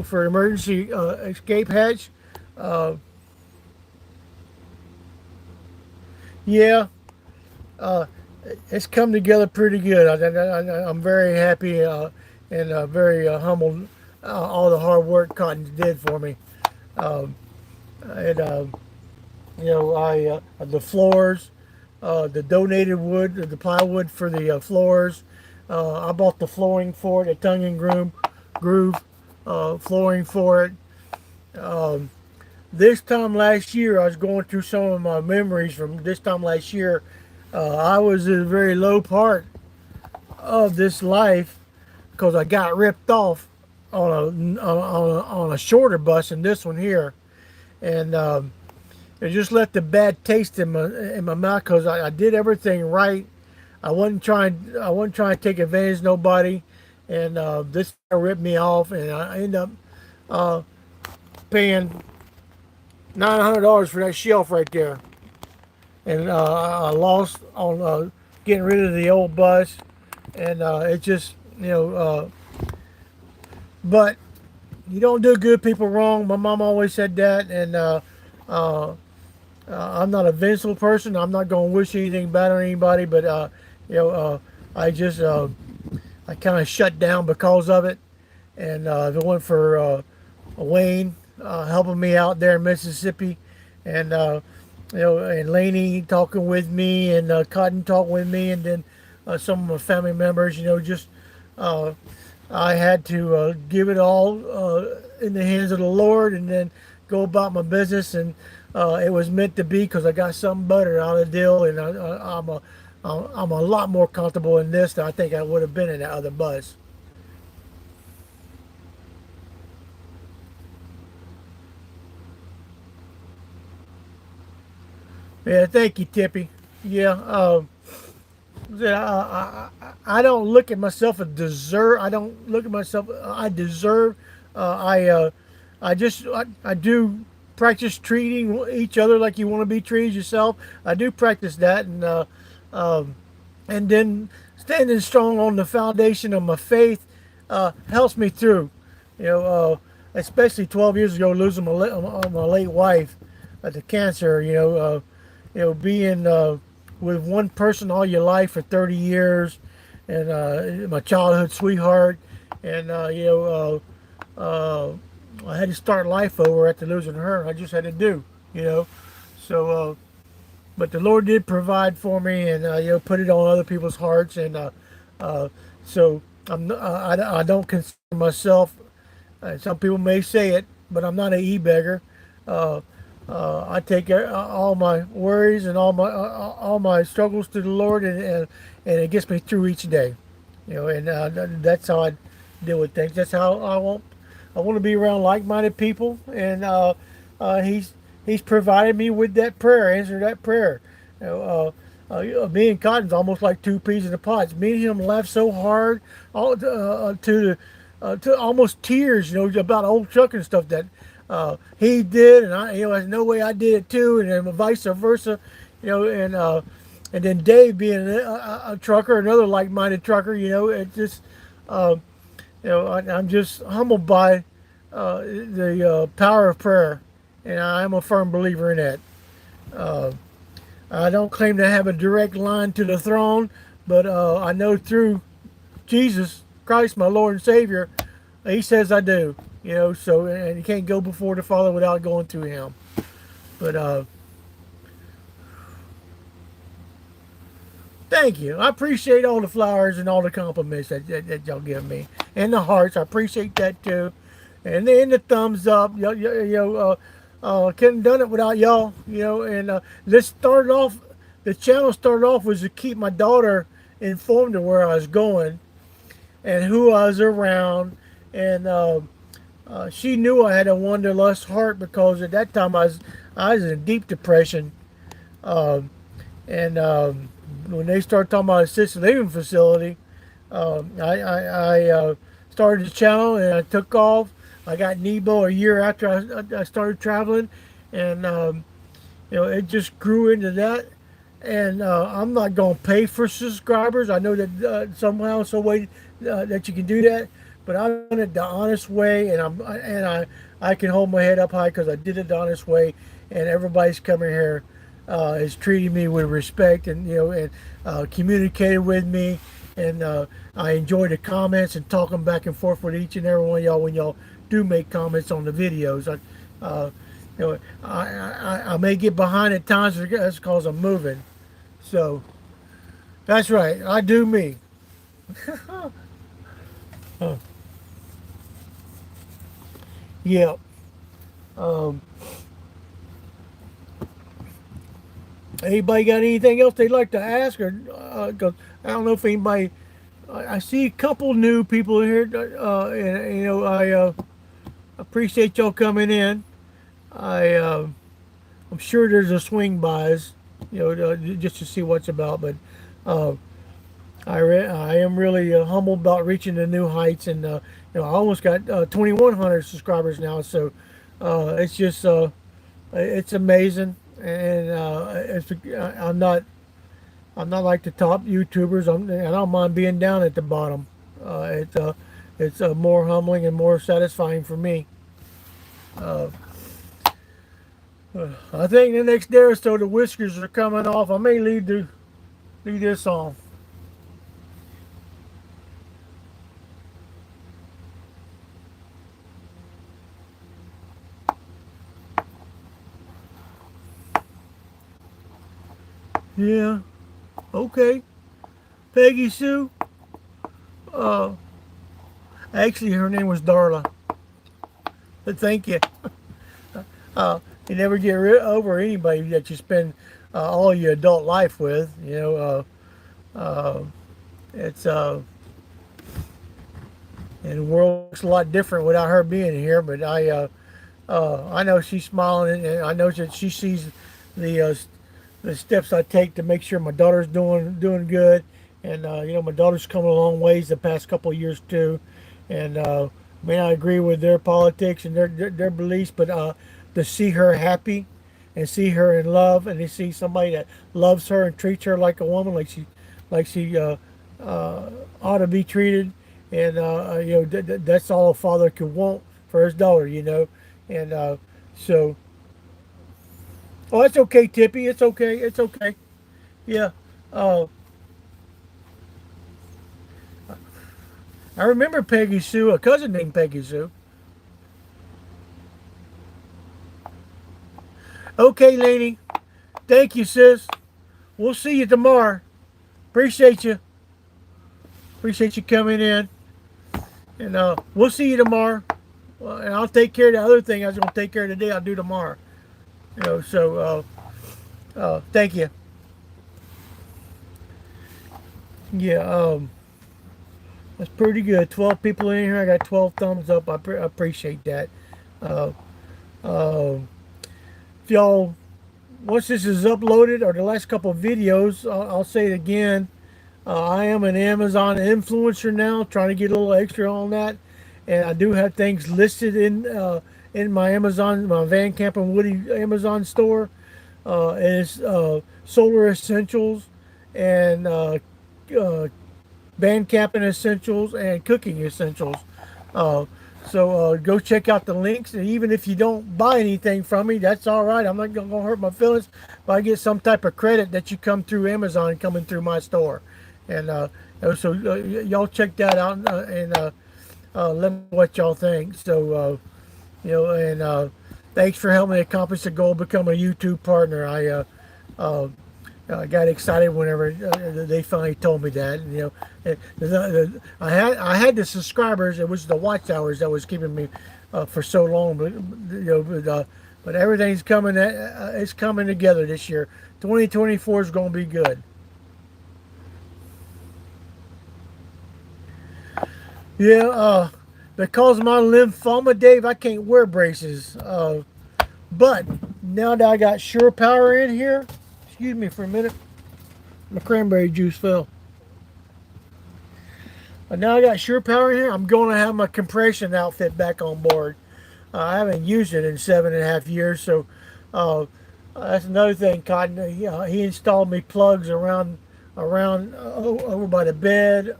for emergency escape hatch. Uh, yeah, uh, it's come together pretty good. I'm very happy, and very humbled, all the hard work Cotton did for me. Um, and the floors, the donated wood, the plywood for the floors. I bought the flooring for it, the tongue and groove flooring for it. Um, this time last year, I was going through some of my memories from this time last year. I was in a very low part of this life because I got ripped off on a shorter bus than this one here, and it just left a bad taste in my mouth because I did everything right. I wasn't trying to take advantage of nobody, and this guy ripped me off, and I ended up uh, paying $900 for that shelf right there, and I lost on getting rid of the old bus, and it just but you don't do good people wrong. My mom always said that, and uh, I'm not a vengeful person. I'm not going to wish anything bad on anybody, but you know, uh, I just I kind of shut down because of it. And if it went for Wayne helping me out there in Mississippi, and and Laney talking with me, and Cotton talking with me, and then some of my family members, just uh, I had to give it all in the hands of the Lord, and then go about my business. And it was meant to be because I got something better out of the deal, and I'm a lot more comfortable in this than I think I would have been in that other bus. Yeah, thank you, Tippy. Yeah, yeah, I don't look at myself as deserve. I don't look at myself. I deserve. I do practice treating each other like you want to be treated yourself. I do practice that, um, and then standing strong on the foundation of my faith helps me through. Especially 12 years ago, losing my late wife to cancer. Being with one person all your life for 30 years, and my childhood sweetheart, and I had to start life over after losing her. I just had to you know. So, but the Lord did provide for me, and put it on other people's hearts, and uh, so I don't consider myself. Some people may say it, but I'm not an e-beggar. Uh, I take all my worries and all my struggles to the Lord, and it gets me through each day. And that's how I deal with things. That's how I want to be around like-minded people, and he's provided me with that prayer, answer that prayer. Me and Cotton's almost like two peas in a pod. Me and him laugh so hard, all to almost tears, about old Chuck and stuff that he did, and there's no way I did it too, and then vice versa, and then Dave being a trucker, another like-minded trucker, it just, uh, I'm just humbled by the power of prayer, and I'm a firm believer in that. Uh, I don't claim to have a direct line to the throne, but I know through Jesus Christ, my Lord and Savior, He says I do. You know, so and you can't go before the Father without going through Him. But thank you. I appreciate all the flowers and all the compliments that y'all give me, and the hearts. I appreciate that too, and the thumbs up. Couldn't done it without y'all. You know, and this started off. The channel started off was to keep my daughter informed of where I was going and who I was around, and she knew I had a wanderlust heart because at that time I was in deep depression. Um, and when they started talking about assisted living facility, I started the channel and I took off. I got Nebo a year after I started traveling, and it just grew into that. And I'm not going to pay for subscribers. I know that somehow, some way that you can do that, but I've done it the honest way, and I can hold my head up high because I did it the honest way, and everybody's coming here is treating me with respect, and communicated with me, and I enjoy the comments and talking back and forth with each and every one of y'all when y'all do make comments on the videos. I may get behind at times. That's because I'm moving. So that's right. I do me. Huh. Yeah. Um, Anybody got anything else they'd like to ask, or cause I don't know if anybody. I see a couple new people here, and I appreciate y'all coming in. I'm sure there's a swing bys, just to see what's about. But uh, I am really humbled about reaching the new heights, and I almost got 2,100 subscribers now. So it's just it's amazing, and I'm not like the top YouTubers. I don't mind being down at the bottom. It's more humbling and more satisfying for me. Uh, I think the next day or so the whiskers are coming off. I may leave this on. Yeah. Okay. Peggy Sue. Uh, Actually, her name was Darla. But thank you. You never get over anybody that you spend all your adult life with. It's and the world looks a lot different without her being here. But I know she's smiling, and I know that she sees the uh, the steps I take to make sure my daughter's doing good. And my daughter's come a long ways the past couple of years too. And I mean, I agree with their politics and their beliefs, but to see her happy and see her in love, and to see somebody that loves her and treats her like a woman, like she ought to be treated, and that's all a father could want for his daughter, and so. Oh, it's okay, Tippy. It's okay. It's okay. Yeah. Uh, I remember Peggy Sue, a cousin named Peggy Sue. Okay, lady. Thank you, sis. We'll see you tomorrow. Appreciate you. Appreciate you coming in. And we'll see you tomorrow. And I'll take care of the other thing I was going to take care of today. I'll do tomorrow. So thank you. Yeah. That's pretty good. 12 people in here. I got 12 thumbs up. I appreciate that. Uh, uh, if y'all, once this is uploaded, or the last couple of videos, I'll say it again. I am an Amazon influencer now, trying to get a little extra on that. And I do have things listed in my VanCampinWoody Amazon store. And it's solar essentials and band camping essentials and cooking essentials. So go check out the links, and even if you don't buy anything from me, that's all right. I'm not gonna hurt my feelings if I get some type of credit that you come through Amazon coming through my store. And so y'all check that out and let me know what y'all think. So and thanks for helping me accomplish the goal, become a YouTube partner. I got excited whenever they finally told me that. And, I had the subscribers. It was the watch hours that was keeping me for so long. But everything's coming. It's coming together this year. 2024 is going to be good. Yeah. Because of my lymphoma, Dave, I can't wear braces. But now that I got Sure Power in here, excuse me for a minute, my cranberry juice fell. But now I got Sure Power in here, I'm going to have my compression outfit back on board. I haven't used it in 7.5 years, so that's another thing. Cotton, he installed me plugs around over by the bed,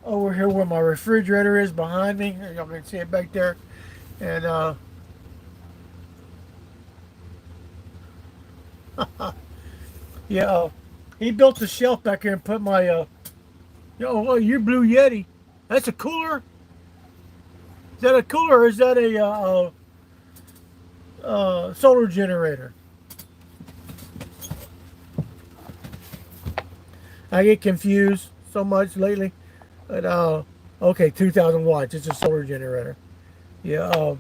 over here where my refrigerator is behind me. Y'all can see it back there, and yeah, he built a shelf back here and put my your Blue Yeti. That's a cooler. Is that a cooler or is that a solar generator? I get confused so much lately. But okay, 2,000 watts. It's a solar generator. Yeah.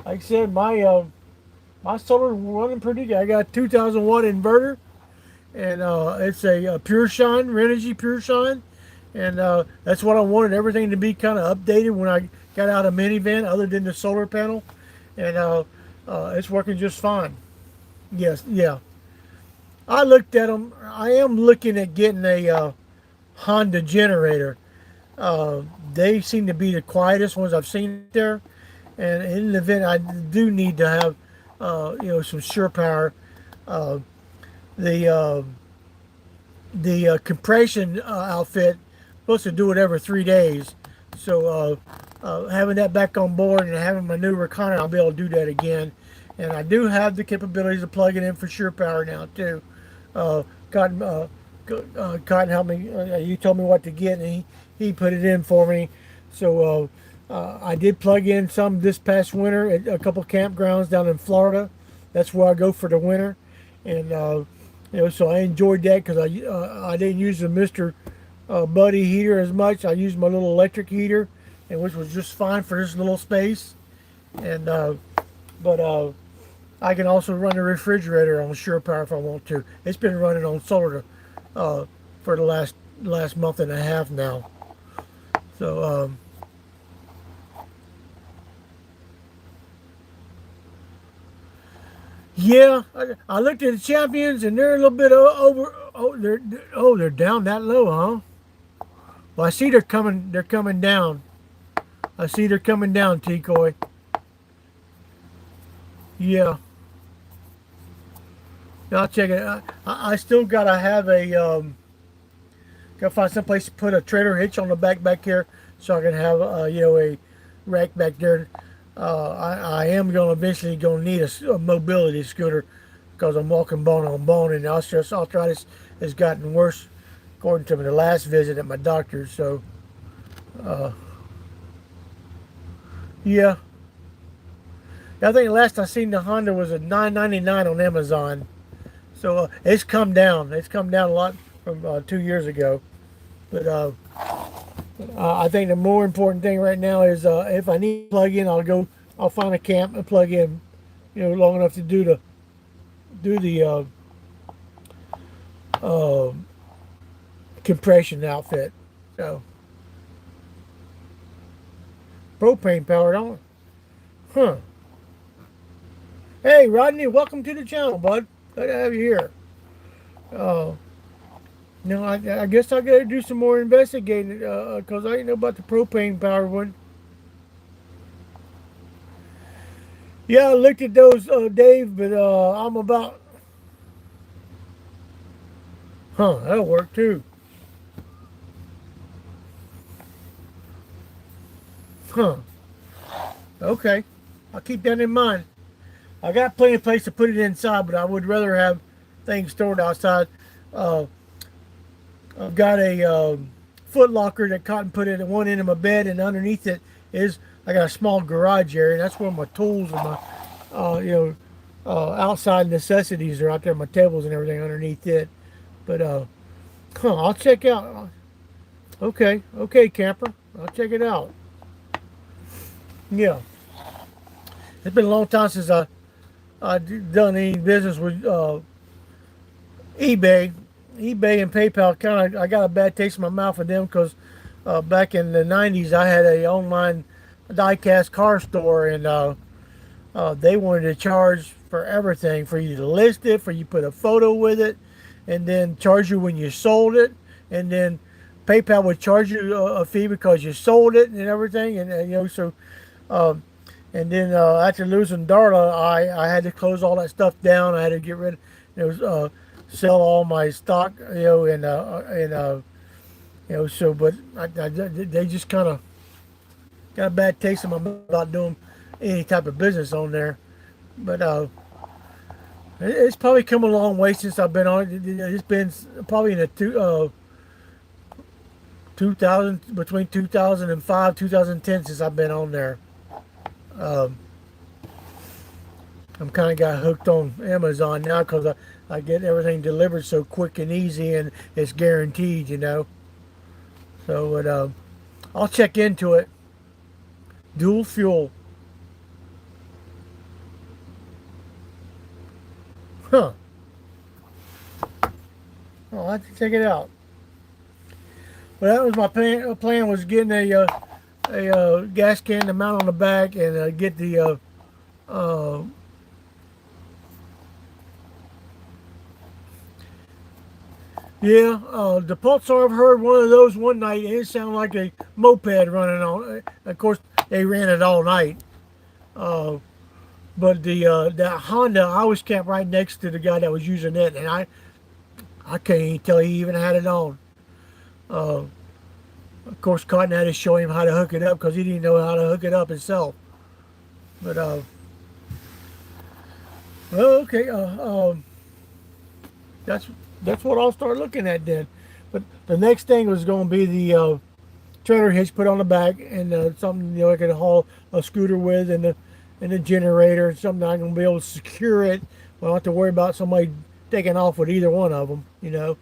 Like I said, my solar running pretty good. I got a 2,000 watt inverter, and it's a Pure Shine, Renogy Pure Shine, and that's what I wanted everything to be kind of updated when I got out of minivan, other than the solar panel, and it's working just fine. Yes, yeah. I looked at them. I am looking at getting a Honda generator. Uh, they seem to be the quietest ones I've seen there, and in the event I do need to have some sure power. Uh, the compression outfit supposed to do it every 3 days, so having that back on board and having my new recliner, I'll be able to do that again. And I do have the capabilities of plugging in for sure power now too. Uh, Cotton, Cotton helped me. You told me what to get, and he put it in for me. So I did plug in some this past winter at a couple campgrounds down in Florida. That's where I go for the winter, and so I enjoyed that because I didn't use the Mister Buddy heater as much. I used my little electric heater, and which was just fine for this little space. And but I can also run the refrigerator on Sure Power if I want to. It's been running on solar for the last month and a half now. So yeah, I looked at the champions and they're a little bit over. They're down that low, huh? Well, I see they're coming. They're coming down. I see they're coming down, T-Coy. Yeah. I'll check it. I still gotta have gotta find some place to put a trailer hitch on the back here, so I can have a rack back there. I am gonna eventually gonna need a mobility scooter because I'm walking bone on bone, and osteoarthritis has gotten worse according to the last visit at my doctor's. So yeah, I think last I seen the Honda was at $9.99 on Amazon. So it's come down. It's come down a lot from 2 years ago. But I think the more important thing right now is if I need to plug in, I'll find a camp and plug in, long enough to do the uh, compression outfit. So propane powered on. Huh. Hey Rodney, welcome to the channel, bud. Glad to have you here. Uh, no, I guess I got to do some more investigating because I didn't know about the propane powered one. Yeah, I looked at those, Dave, but I'm about. Huh, that'll work too. Huh. Okay, I'll keep that in mind. I got plenty of place to put it inside, but I would rather have things stored outside. Because I've got a foot locker that Cotton put in at one end of my bed, and underneath it is I got a small garage area. That's where my tools and my outside necessities are out there. My tables and everything underneath it. But I'll check out. Okay, okay, camper. I'll check it out. Yeah, it's been a long time since I done any business with eBay. eBay and PayPal kind of I got a bad taste in my mouth with them because back in the '90s I had a online diecast car store and they wanted to charge for everything, for you to list it, for you to put a photo with it, and then charge you when you sold it, and then PayPal would charge you a fee because you sold it and everything, and you know so. Um, and then after losing Darla, I had to close all that stuff down. I had to get rid, sell all my stock, So, but they just kind of got a bad taste in my mouth about doing any type of business on there. But it's probably come a long way since I've been on it. It's been probably in the 2000 between 2005 2010 since I've been on there. Um, I'm kind of got hooked on Amazon now because I get everything delivered so quick and easy and it's guaranteed, you know. So I'll check into it. Dual fuel. Huh. I'll have to check it out. Well, that was my plan. Plan was getting a gas can to mount on the back and get the the Pulsar. I've heard one of those one night, and it sounded like a moped running on. Of course, they ran it all night. Uh, but the Honda, I was camped right next to the guy that was using it, and I can't even tell he even had it on. Uh, of course, Cotton had to show him how to hook it up because he didn't know how to hook it up himself. But well, okay. That's that's what I'll start looking at then. But the next thing was going to be the trailer hitch put on the back and something I could haul a scooter with and the generator and something I'm going to be able to secure it. I don't have to worry about somebody taking off with either one of them, you know.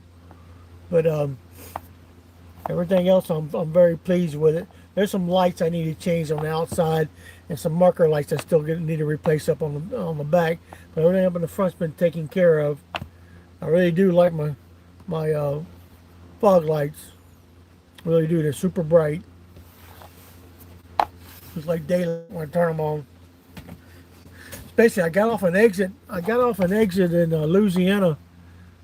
But everything else I'm very pleased with it. There's some lights I need to change on the outside and some marker lights I still need to replace up on the back. But everything up in the front's been taken care of. I really do like my fog lights. Really do. They're super bright. It's like daylight when I turn them on. Especially, I got off an exit. In Louisiana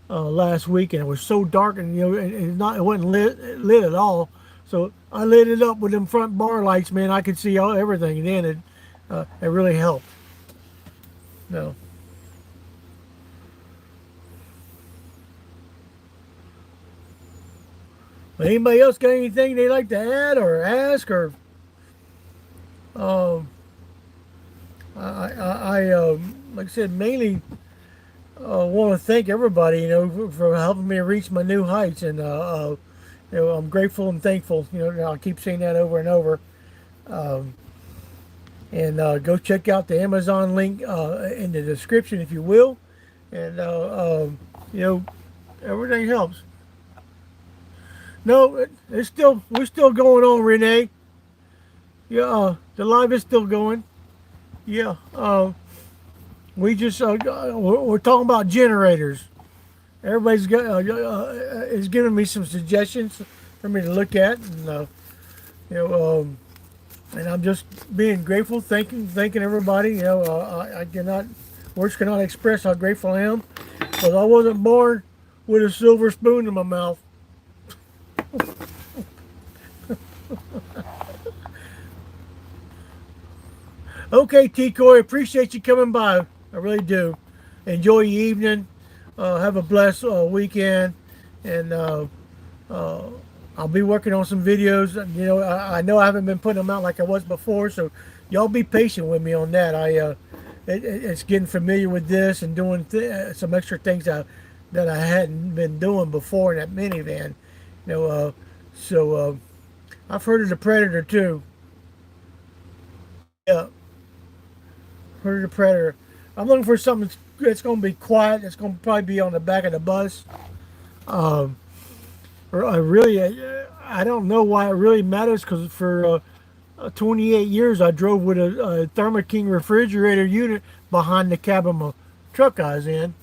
last week, and it was so dark, and it wasn't lit at all. So I lit it up with them front bar lights, man. I could see everything, and then it really helped. No. But anybody else got anything they like to add or ask or? Um, like I said, mainly want to thank everybody, for helping me reach my new heights, and I'm grateful and thankful. I'll keep saying that over and over. And go check out the Amazon link in the description if you will, and everything helps. No, we're still going on, Renee. Yeah, the live is still going. Yeah, we just we're talking about generators. Everybody's got is giving me some suggestions for me to look at, and and I'm just being grateful, thanking everybody. Words cannot express how grateful I am, because I wasn't born with a silver spoon in my mouth. Okay, T-Coy, appreciate you coming by. I really do. Enjoy your evening. Have a blessed weekend. And I'll be working on some videos. I know I haven't been putting them out like I was before, so y'all be patient with me on that. It's getting familiar with this and doing some extra things that I hadn't been doing before in that minivan. You know, I've heard of the Predator too. Yeah, heard of the Predator. I'm looking for something that's going to be quiet. That's going to probably be on the back of the bus. Um, I don't know why it really matters because for 28 years I drove with a Thermo King refrigerator unit behind the cab of my truck I was in.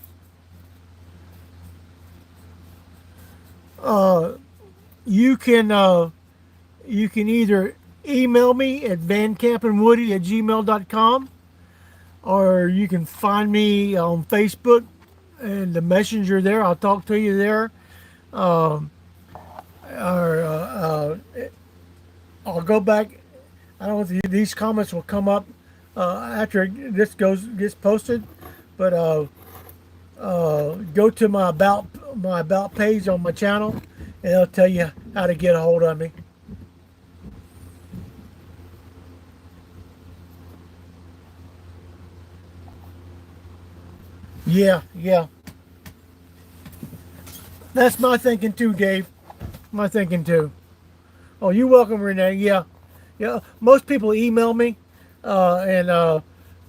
Uh, you can uh, you can either email me at vancampinwoody@gmail.com, or you can find me on Facebook and the messenger there. I'll talk to you there. Um, or I'll go back. I don't know if these comments will come up after this gets posted, but go to my about page on my channel, and it'll tell you how to get a hold of me. Yeah, yeah, that's my thinking too, Dave. My thinking too. Oh, you're welcome, Renee. Yeah, yeah. Most people email me, and uh,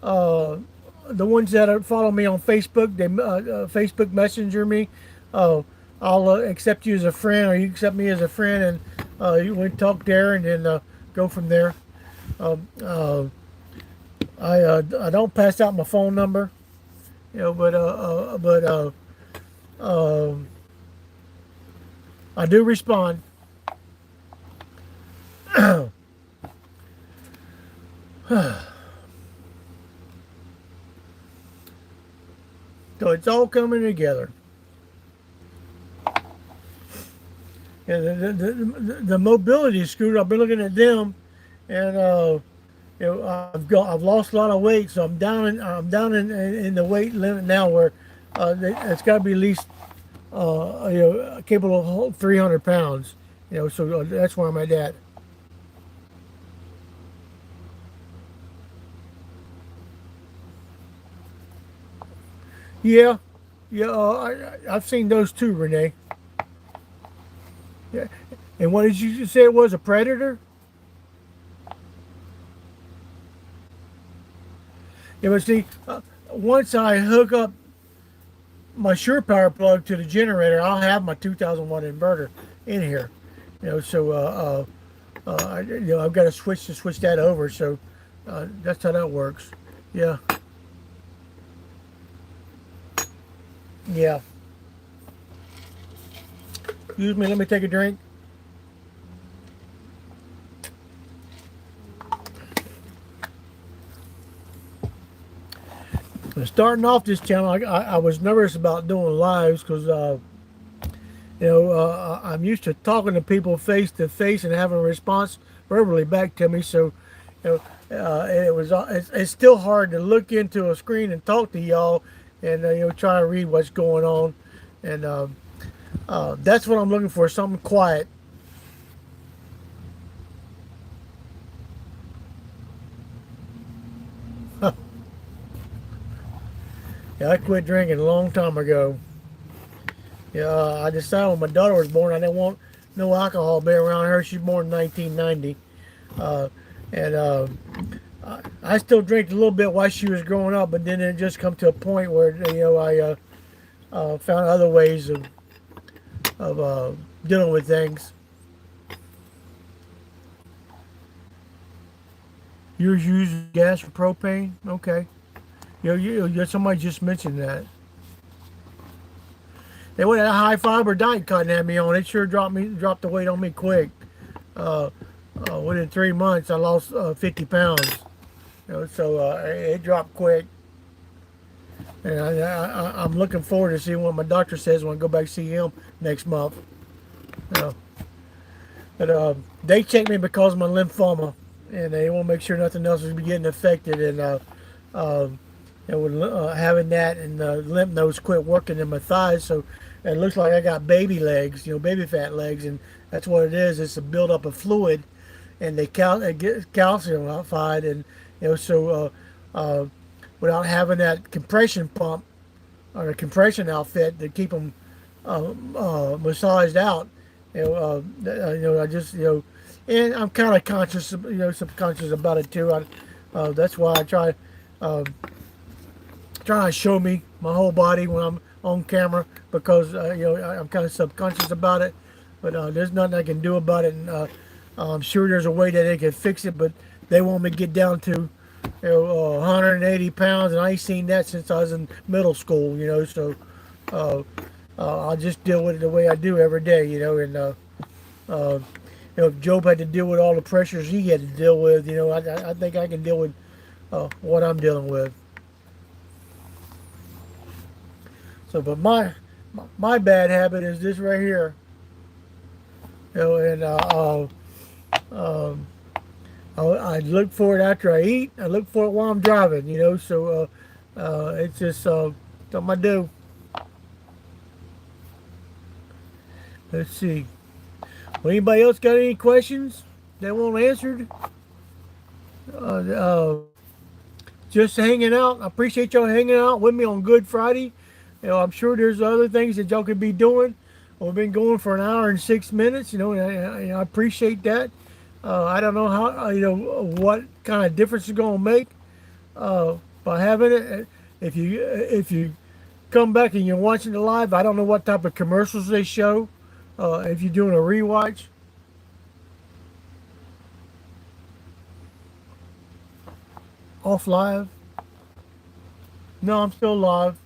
the ones that follow me on Facebook, they Facebook Messenger me. Uh, I'll accept you as a friend, or you accept me as a friend, and we talk there, and then go from there. Um, uh, I don't pass out my phone number, but um I do respond. So it's all coming together. Yeah, the mobility scooter. I've been looking at them, and I've lost a lot of weight, so I'm down in the weight limit now, where it's got to be at least capable of 300 pounds. So that's where I'm at. Yeah, yeah. I've seen those too, Renee. Yeah. And what did you say it was, a Predator? Yeah, but see, once I hook up my Sure Power plug to the generator, I'll have my 2,000-watt inverter in here. So I've got to switch that over. So that's how that works. Yeah, yeah. Excuse me. Let me take a drink. Starting off this channel, I was nervous about doing lives because I'm used to talking to people face to face and having a response verbally back to me. So, it's still hard to look into a screen and talk to y'all, and try to read what's going on, and that's what I'm looking for. Something quiet. Yeah, I quit drinking a long time ago. Yeah, I decided when my daughter was born, I didn't want no alcohol be around her. She's born in 1990, and I still drank a little bit while she was growing up, but then it just come to a point where I found other ways of dealing with things. Yours uses gas or propane? Okay. Somebody just mentioned that. They went a high fiber diet cutting at me on it. Sure dropped the weight on me quick. Uh, Within 3 months, I lost 50 pounds. So it dropped quick. And I'm looking forward to seeing what my doctor says when I go back to see him next month. Uh, but they checked me because of my lymphoma, and they want to make sure nothing else is getting affected. And with having that, and the lymph nodes quit working in my thighs, so it looks like I got baby legs, baby fat legs, and that's what it is. It's a buildup of fluid, and it gets calcified, and so without having that compression pump or a compression outfit to keep them massaged out, I just and I'm kind of conscious, subconscious about it too. That's why I try to show me my whole body when I'm on camera because I'm kind of subconscious about it. But there's nothing I can do about it, and I'm sure there's a way that they can fix it. But they want me to get down to 180 pounds, and I ain't seen that since I was in middle school. So uh, I'll just deal with it the way I do every day. And uh, if Job had to deal with all the pressures he had to deal with, I think I can deal with what I'm dealing with. So, but my bad habit is this right here. And I look for it after I eat. I look for it while I'm driving. So it's just something I do. Let's see. Well, anybody else got any questions that won't answered? Uh, uh, just hanging out. I appreciate y'all hanging out with me on Good Friday. I'm sure there's other things that y'all could be doing. We've been going for an hour and 6 minutes, and I appreciate that. I don't know how, what kind of difference it's going to make by having it. If you come back and you're watching it live, I don't know what type of commercials they show. If you're doing a rewatch, off live. No, I'm still live.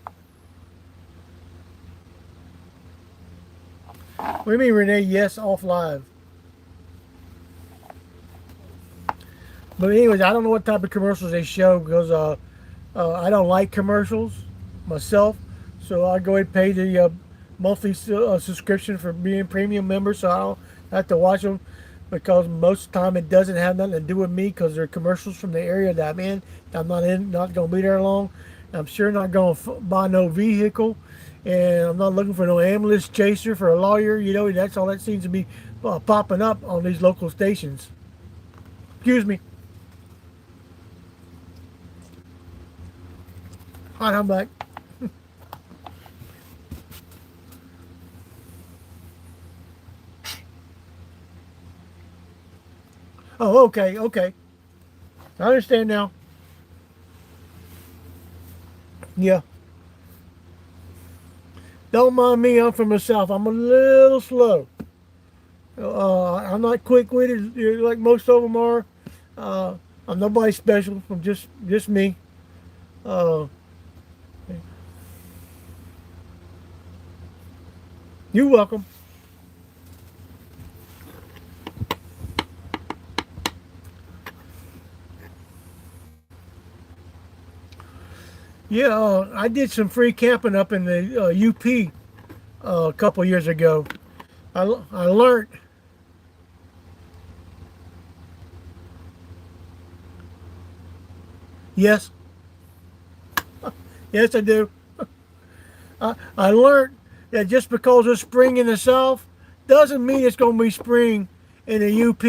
What do you mean, Renee? Yes, off live. But anyways, I don't know what type of commercials they show because I don't like commercials myself. So I go ahead and pay the monthly subscription for being premium member, so I don't have to watch them because most of the time it doesn't have nothing to do with me because they're commercials from the area that I'm in. I'm not going to be there long. I'm sure not going to buy no vehicle, and I'm not looking for no ambulance chaser for a lawyer. That's all that seems to be popping up on these local stations. Excuse me. All right, I'm back. Oh, okay, okay. I understand now. Yeah. Don't mind me. I'm from the south. I'm a little slow. I'm not quick-witted like most of them are. I'm nobody special. I'm just me. Uh, you're welcome. Yeah, I did some free camping up in the UP a couple years ago. I learned. Yes, yes, I do. I learned that just because it's spring in the south doesn't mean it's going to be spring in the UP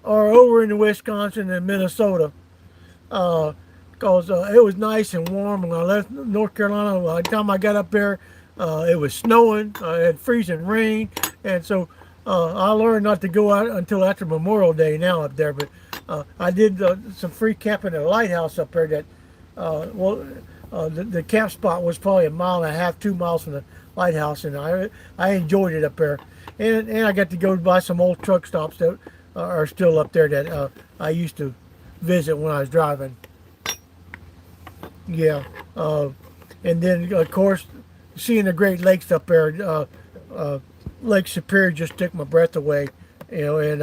or over in Wisconsin and Minnesota. Because it was nice and warm when I left North Carolina. By the time I got up there, it was snowing. I had freezing rain, and so I learned not to go out until after Memorial Day now up there. But I did some free camping at a lighthouse up there. The camp spot was probably a mile and a half, 2 miles from the lighthouse, and I enjoyed it up there. And I got to go by some old truck stops that are still up there that I used to visit when I was driving. Yeah, and then of course seeing the Great Lakes up there, Lake Superior just took my breath away, and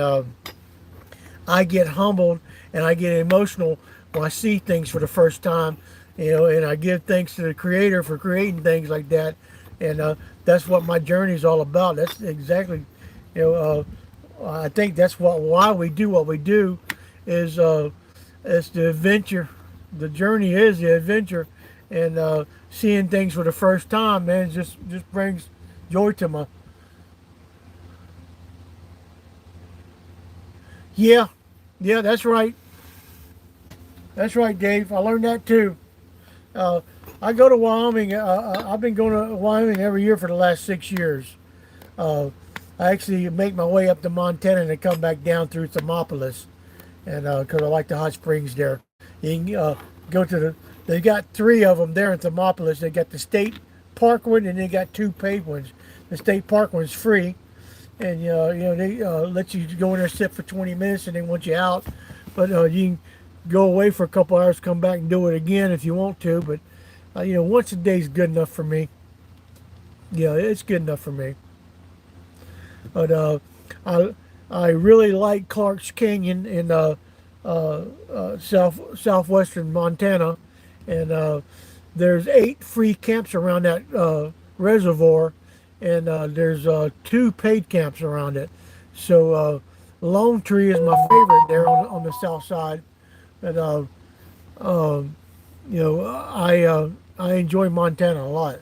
I get humbled and I get emotional when I see things for the first time, and I give thanks to the Creator for creating things like that, and that's what my journey is all about. That's exactly, I think that's why we do what we do, is it's the adventure. The journey is the adventure, and seeing things for the first time, man, just brings joy to my. Yeah, yeah, that's right. That's right, Dave. I learned that too. Uh, I go to Wyoming. I've been going to Wyoming every year for the last 6 years. Uh, I actually make my way up to Montana and come back down through Thermopolis, and because I like the hot springs there. You can go to the. They got three of them there in Thermopolis. They got the state park one, and they got two paid ones. The state park one's free, and they let you go in there, sit for 20 minutes, and they want you out. But you can go away for a couple hours, come back and do it again if you want to. But once a day is good enough for me. Yeah, it's good enough for me. But I really like Clark's Canyon in southwestern Montana, and there's 8 free camps around that reservoir, and there's 2 paid camps around it. So Lone Tree is my favorite there on the south side, and I enjoy Montana a lot.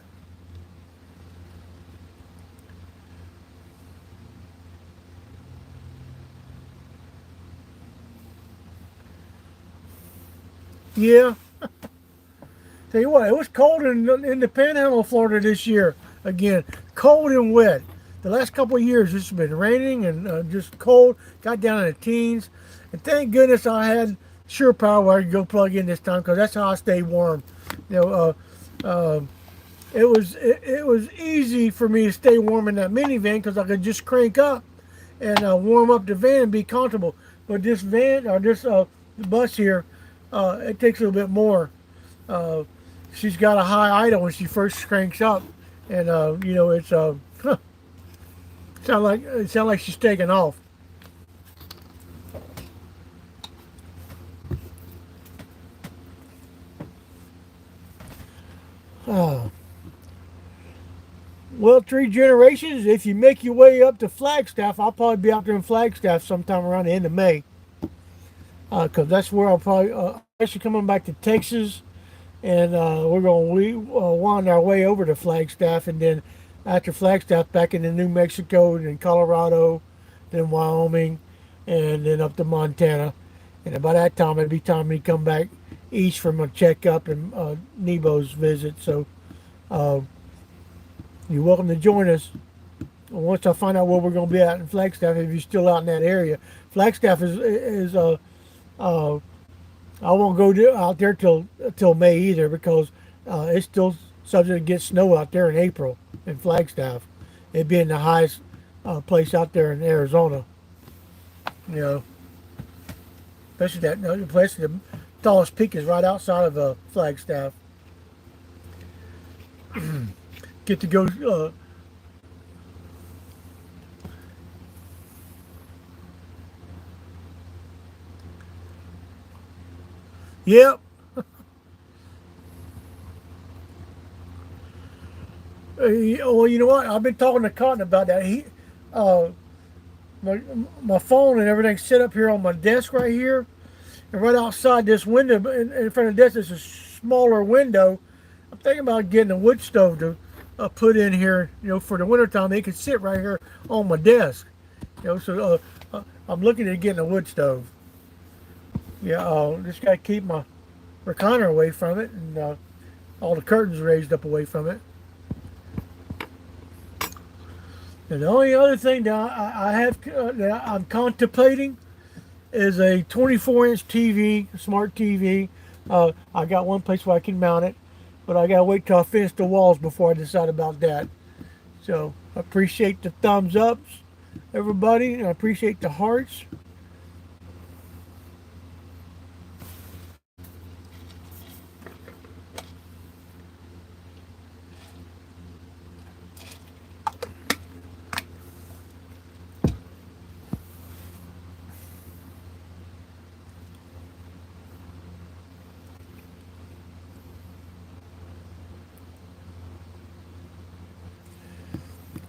Yeah, tell you what, it was cold in the Panhandle of Florida this year. Again, cold and wet. The last couple of years, it's been raining and just cold. Got down in the teens, and thank goodness I had Sure Power where I could go plug in this time because that's how I stay warm. You know, it was easy for me to stay warm in that minivan because I could just crank up and warm up the van and be comfortable. But this van or this bus here, it takes a little bit more. She's got a high idle when she first cranks up, and it's sound like she's taking off. Oh. Well, 3 generations. If you make your way up to Flagstaff, I'll probably be out there in Flagstaff sometime around the end of May, because that's where I'll probably actually coming back to Texas, and we're going to wind our way over to Flagstaff, and then after Flagstaff back into New Mexico, and then Colorado, then Wyoming, and then up to Montana. And by that time, it'd be time me to come back east from a checkup and Nebo's visit. So you're welcome to join us once I find out where we're going to be at in Flagstaff. If you're still out in that area, Flagstaff is I won't go out there till May either because it's still subject to get snow out there in April in Flagstaff. It being the highest place out there in Arizona, you know, especially that place. The tallest peak is right outside of Flagstaff. Get to go. Yep. Well, you know what? I've been talking to Cotton about that. Uh, my phone and everything's set up here on my desk right here, and right outside this window, in front of the desk, is a smaller window. I'm thinking about getting a wood stove to put in here, for the wintertime. They could sit right here on my desk, So I'm looking at getting a wood stove. Yeah, just got to keep my recliner away from it, and all the curtains raised up away from it. And the only other thing that I have that I'm contemplating is a 24-inch TV, smart TV. I got one place where I can mount it, but I gotta wait till I finish the walls before I decide about that. So I appreciate the thumbs ups, everybody, and I appreciate the hearts.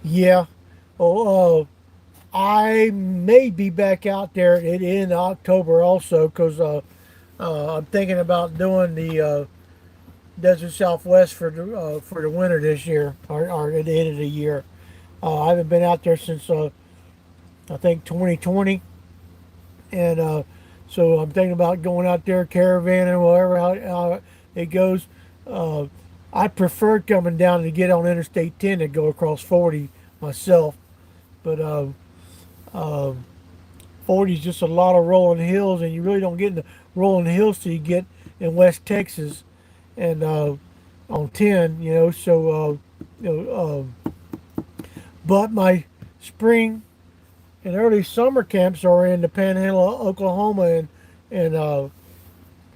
Yeah. Oh, I may be back out there in October also because I'm thinking about doing the Desert Southwest for the winter this year or at the end of the year. I haven't been out there since I think 2020, and so I'm thinking about going out there caravanning or whatever how it goes. Uh, I prefer coming down to get on Interstate 10 to go across 40 myself, But 40 is just a lot of rolling hills, and you really don't get into rolling hills till you get in West Texas, and on 10, you know. So, but my spring and early summer camps are in the Panhandle of Oklahoma and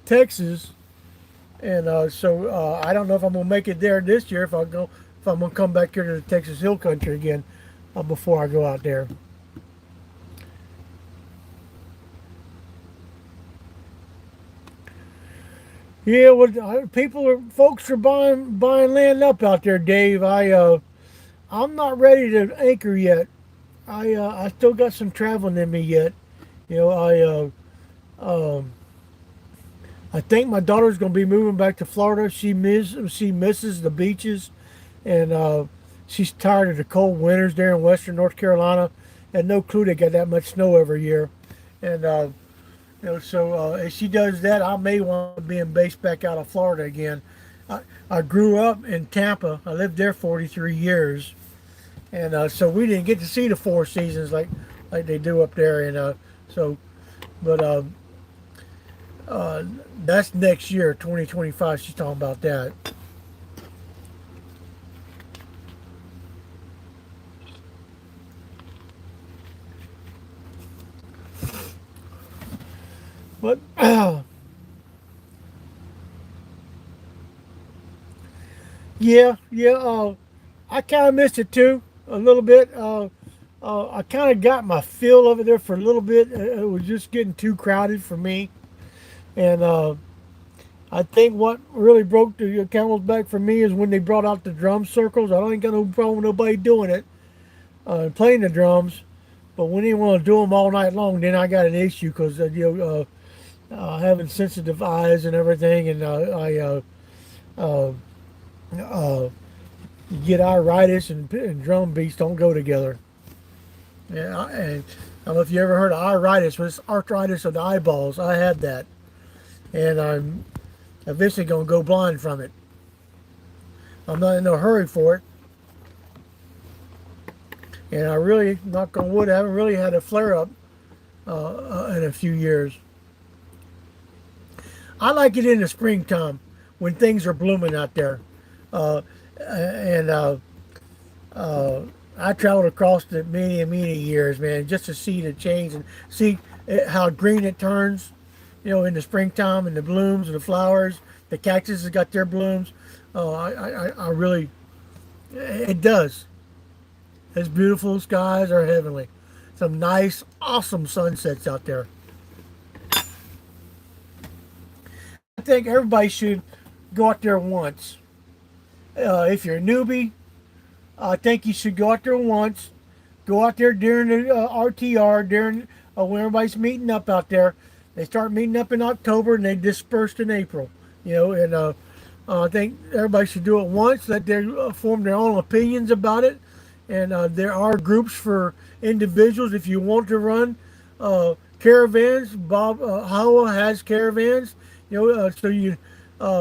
Texas, and I don't know if I'm gonna make it there this year. If I'm gonna come back here to the Texas Hill Country again before I go out there. Yeah, well, folks are buying land up out there, Dave. I'm not ready to anchor yet. I still got some traveling in me yet. You know, I think my daughter's gonna be moving back to Florida. She misses the beaches, and she's tired of the cold winters there in Western North Carolina. And no clue they got that much snow every year, and if she does that, I may want to be based back out of Florida again. I grew up in Tampa. I lived there 43 years, and so we didn't get to see the four seasons like they do up there. And so, but that's next year, 2025. She's talking about that. But yeah. I kind of missed it too a little bit. I kind of got my feel of it there for a little bit. It was just getting too crowded for me, and I think what really broke the camel's back for me is when they brought out the drum circles. I don't ain't got no problem with nobody doing it and playing the drums, but when they want to do them all night long, then I got an issue because having sensitive eyes and everything, and I uh, uh, get iritis and drum beats don't go together. Yeah, and I don't know if you ever heard of iritis, but it's arthritis of the eyeballs. I had that, and I'm eventually gonna go blind from it. I'm not in no hurry for it, and I really, knock on wood, I haven't really had a flare up in a few years. I like it in the springtime when things are blooming out there, uh, and uh, I traveled across the many years, man, just to see the change and see how green it turns, in the springtime and the blooms and the flowers. The cactus has got their blooms. I really, it does. It's beautiful. Skies are heavenly. Some nice, awesome sunsets out there. I think everybody should go out there once. If you're a newbie, I think you should go out there once. Go out there during the RTR, during when everybody's meeting up out there. They start meeting up in October and they disperse in April. And I think everybody should do it once. Let them form their own opinions about it. And there are groups for individuals if you want to run caravans. Bob Howell has caravans. So you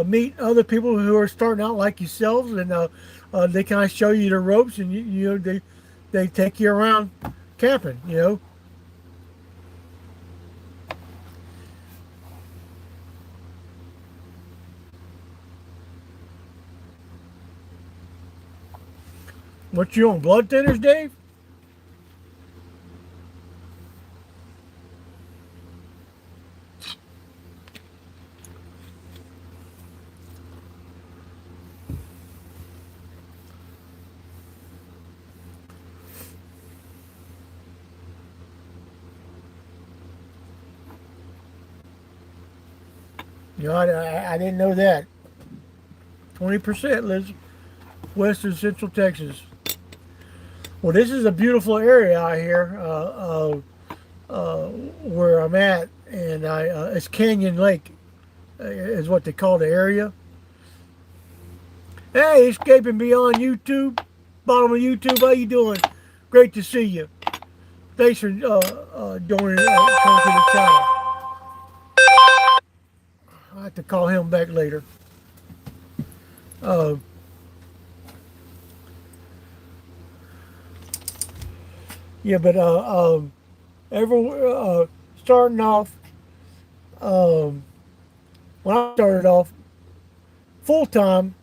meet other people who are starting out like yourselves, and they kind of show you the ropes, and they take you around camping. What you on, blood thinners, Dave? I didn't know that. 20% lives west of Central Texas. Well, this is a beautiful area out here where I'm at, and it's Canyon Lake is what they call the area. Hey, Escaping Beyond YouTube, bottom of YouTube, how you doing? Great to see you. Thanks for joining coming to the channel. I have to call him back later. Yeah, but every starting off, um, when I started off full time,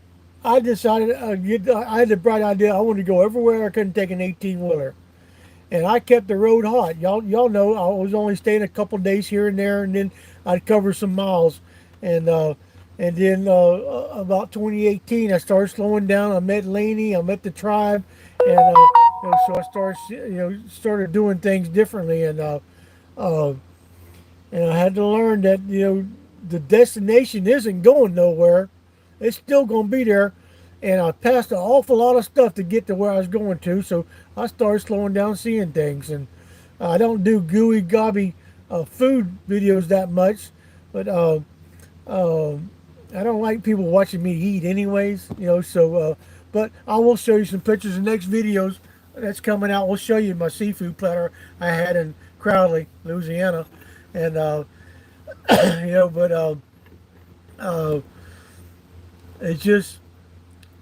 I decided I had the bright idea I wanted to go everywhere I couldn't take an 18 wheeler, and I kept the road hot. Y'all know I was only staying a couple days here and there, and then I'd cover some miles, and then about 2018 I started slowing down. I met Laney, I met the tribe, and so I started doing things differently, uh, and I had to learn that the destination isn't going nowhere. It's still going to be there. And I passed an awful lot of stuff to get to where I was going to. So I started slowing down, seeing things. And I don't do gooey gobby food videos that much, but uh, I don't like people watching me eat anyways. But I will show you some pictures in next videos that's coming out. We'll show you my seafood platter I had in Crowley, Louisiana, and but uh, it's just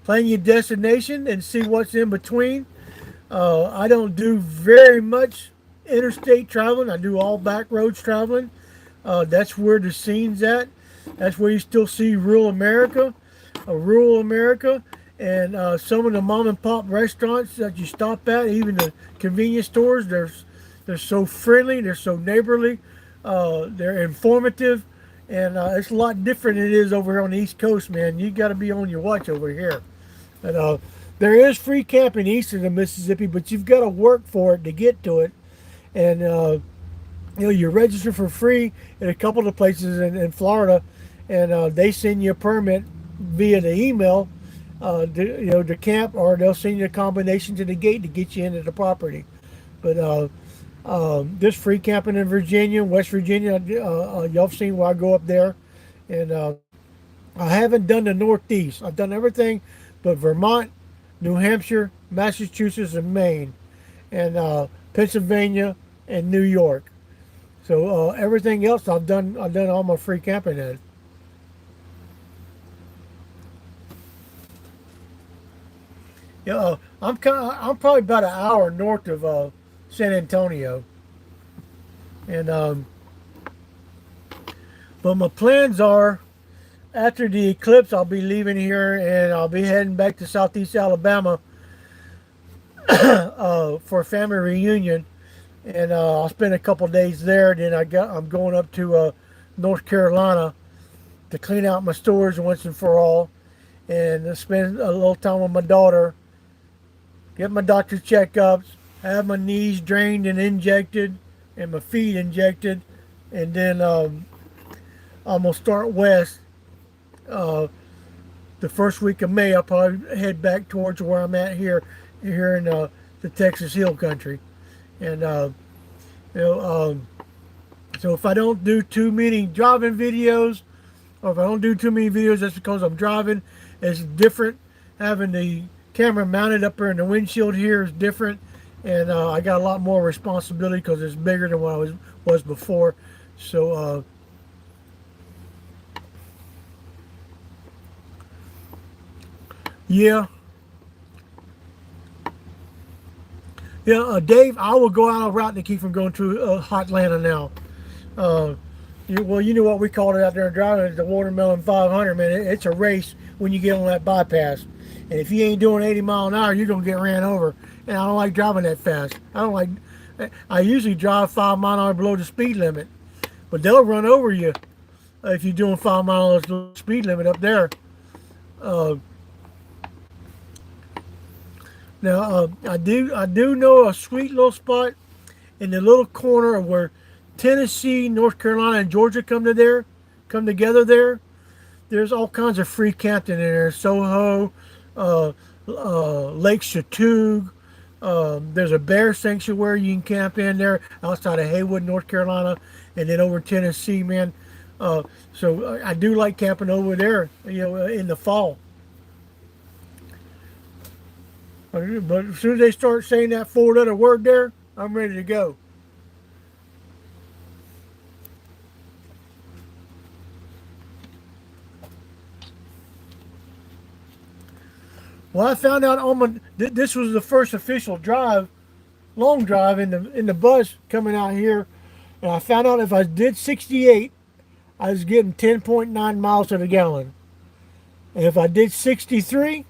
plan your destination and see what's in between. I don't do very much interstate traveling. I do all back roads traveling. That's where the scene's at. That's where you still see rural America, and some of the mom and pop restaurants that you stop at, even the convenience stores. They're so friendly. They're so neighborly. They're informative, and it's a lot different than it is over here on the East Coast, man. You got to be on your watch over here. And there is free camping east of the Mississippi, but you've got to work for it to get to it. And you register for free at a couple of places in Florida, and they send you a permit via the email to camp, or they'll send you a combination to the gate to get you into the property. But there's free camping in Virginia, West Virginia. Y'all have seen where I go up there, and I haven't done the Northeast. I've done everything but Vermont, New Hampshire, Massachusetts, and Maine, and Pennsylvania and New York. So everything else I've done. I've done all my free camping in. Yeah, I'm probably about an hour north of San Antonio, and but my plans are after the eclipse, I'll be leaving here and I'll be heading back to Southeast Alabama for a family reunion, and I'll spend a couple days there. Then I'm going up to North Carolina to clean out my stores once and for all, and spend a little time with my daughter, get my doctor's checkups, have my knees drained and injected, and my feet injected, and then I'm gonna start west. Uh, the first week of May, I'll probably head back towards where I'm at here in the Texas Hill Country, and you know, um, so if I don't do too many driving videos, or if I don't do too many videos, that's because I'm driving. It's different. Having the camera mounted up there in the windshield here is different, and I got a lot more responsibility because it's bigger than what I was before. So yeah, yeah, Dave, I will go out a route to keep from going to Hot Atlanta now. Uh, you know what we called it out there driving, the Watermelon 500, man. It's a race when you get on that bypass. And if you ain't doing 80 mile an hour, you're going to get ran over. And I don't like driving that fast. I usually drive 5 mile an hour below the speed limit. But they'll run over you if you're doing 5 miles below the speed limit up there. Uh, I do know a sweet little spot in the little corner of where Tennessee, North Carolina, and Georgia come together there. There's all kinds of free camping in there. Soho, uh, Lake Chatuge. There's a bear sanctuary you can camp in there outside of Haywood, North Carolina, and then over Tennessee, man. So I do like camping over there, in the fall. But as soon as they start saying that four-letter word there, I'm ready to go. Well, I found out this was the first official drive long drive in the bus coming out here, and I found out if I did 68, I was getting 10.9 miles to the gallon, and if I did 63,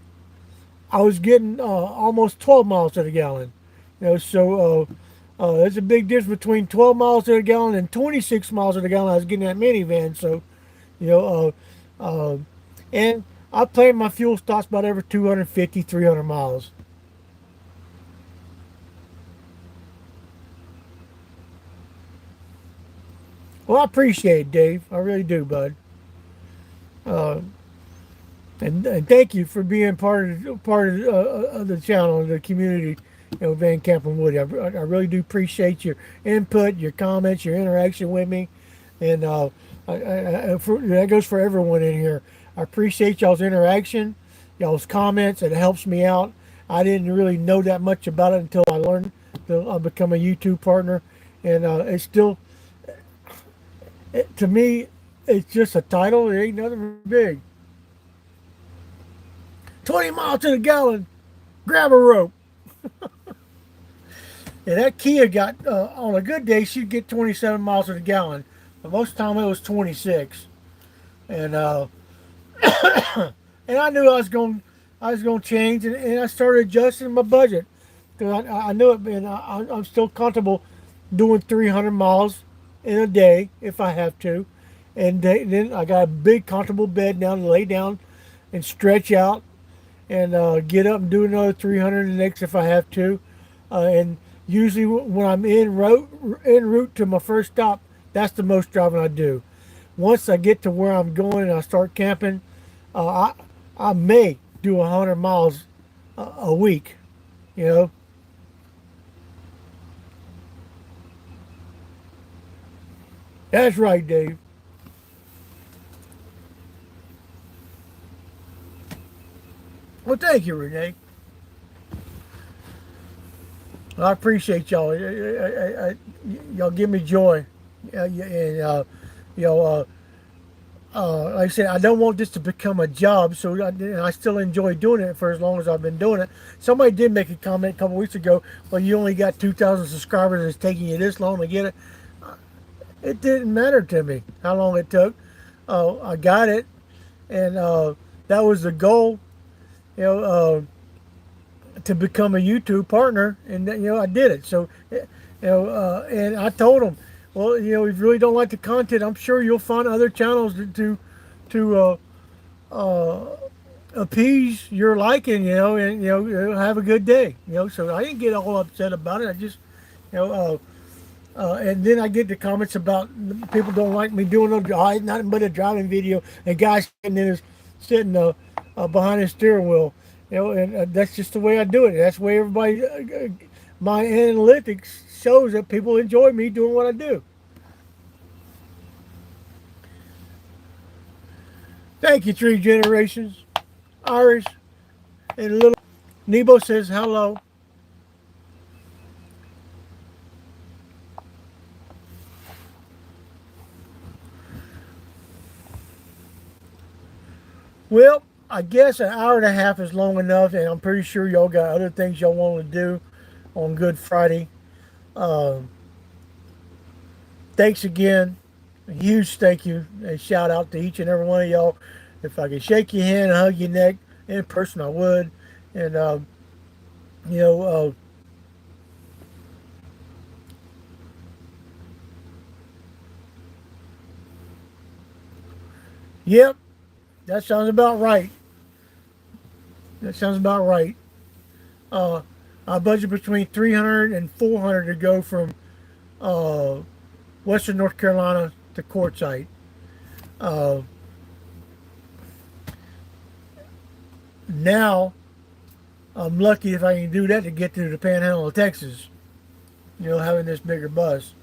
I was getting almost 12 miles to the gallon. So there's a big difference between 12 miles to the gallon and 26 miles to the gallon. I was getting that minivan, so you know, and I plan my fuel stops about every 250, 300 miles. Well, I appreciate it, Dave. I really do, bud. Uh, and thank you for being part of the channel, the community, Van Camp and Woody. I really do appreciate your input, your comments, your interaction with me, and that goes for everyone in here. I appreciate y'all's interaction, y'all's comments. It helps me out. I didn't really know that much about it until I learned to become a YouTube partner, and it's still, to me, it's just a title. It ain't nothing big. 20 miles to the gallon, grab a rope. And that Kia got, on a good day, she'd get 27 miles to the gallon. But most of the time it was 26. And and I knew I was going to change, and I started adjusting my budget. Because I knew it, and I'm still comfortable doing 300 miles in a day if I have to. And then I got a big, comfortable bed now to lay down and stretch out and get up and do another 300 the next if I have to. And usually when I'm en route to my first stop, that's the most driving I do. Once I get to where I'm going and I start camping, I may do 100 miles a week. You know, that's right, Dave. Well, thank you, Renee. I appreciate y'all. Y'all give me joy. And you know, like I said, I don't want this to become a job, so and I still enjoy doing it for as long as I've been doing it. Somebody did make a comment a couple weeks ago. Well, you only got 2,000 subscribers, and it's taking you this long to get it. It didn't matter to me how long it took. I got it, and that was the goal. You know. To become a YouTube partner, and I did it. So, and I told them, well, if you really don't like the content, I'm sure you'll find other channels to appease your liking, and have a good day, So I didn't get all upset about it. I just, you know, and then I get the comments about people don't like me doing nothing but a driving video, and guys sitting behind his steering wheel. And that's just the way I do it. That's the way everybody, my analytics shows that people enjoy me doing what I do. Thank you, Three Generations. Irish and little Nebo says hello. Well, I guess an hour and a half is long enough, and I'm pretty sure y'all got other things y'all want to do on Good Friday. Um, Thanks again. A huge thank you and shout out to each and every one of y'all. If I could shake your hand and hug your neck in person, I would. And, you know, yep, that sounds about right. That sounds about right. Uh, I budget between 300 and 400 to go from uh, Western North Carolina to Quartzsite. Uh, Now, I'm lucky if I can do that to get to the Panhandle of Texas. Having this bigger bus.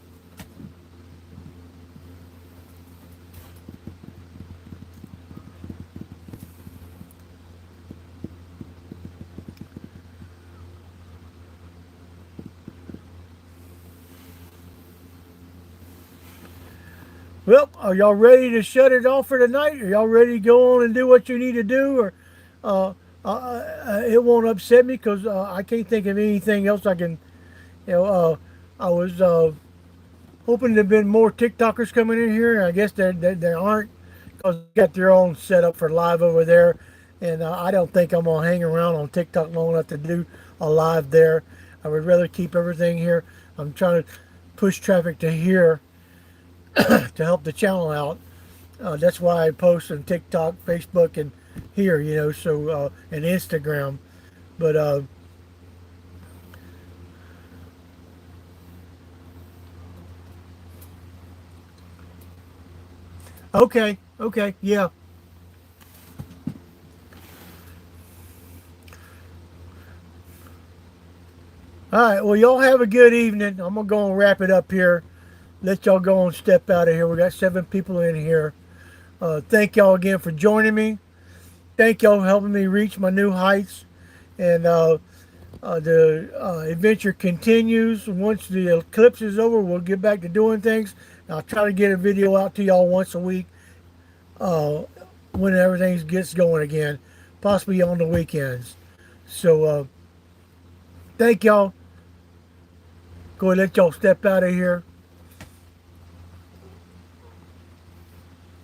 Well, are y'all ready to shut it off for tonight? Are y'all ready to go on and do what you need to do? Or it won't upset me because I can't think of anything else I can, You know, I was hoping there'd been more TikTokers coming in here, and I guess there aren't because they got their own setup for live over there, and I don't think I'm gonna hang around on TikTok long enough to do a live there. I would rather keep everything here. I'm trying to push traffic to here to help the channel out. That's why I post on TikTok, Facebook, and here, you know, so and Instagram. But okay, yeah. All right, well, y'all have a good evening. I'm gonna go and wrap it up here. Let y'all go and step out of here. We got 7 people in here. Thank y'all again for joining me. Thank y'all for helping me reach my new heights. And the adventure continues. Once the eclipse is over, we'll get back to doing things. I'll try to get a video out to y'all once a week uh, when everything gets going again, possibly on the weekends. So thank y'all. Go ahead, let y'all step out of here.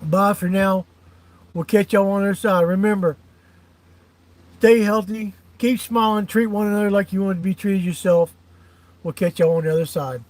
Bye for now. We'll catch y'all on the other side. Remember, stay healthy, keep smiling, treat one another like you want to be treated yourself. We'll catch y'all on the other side.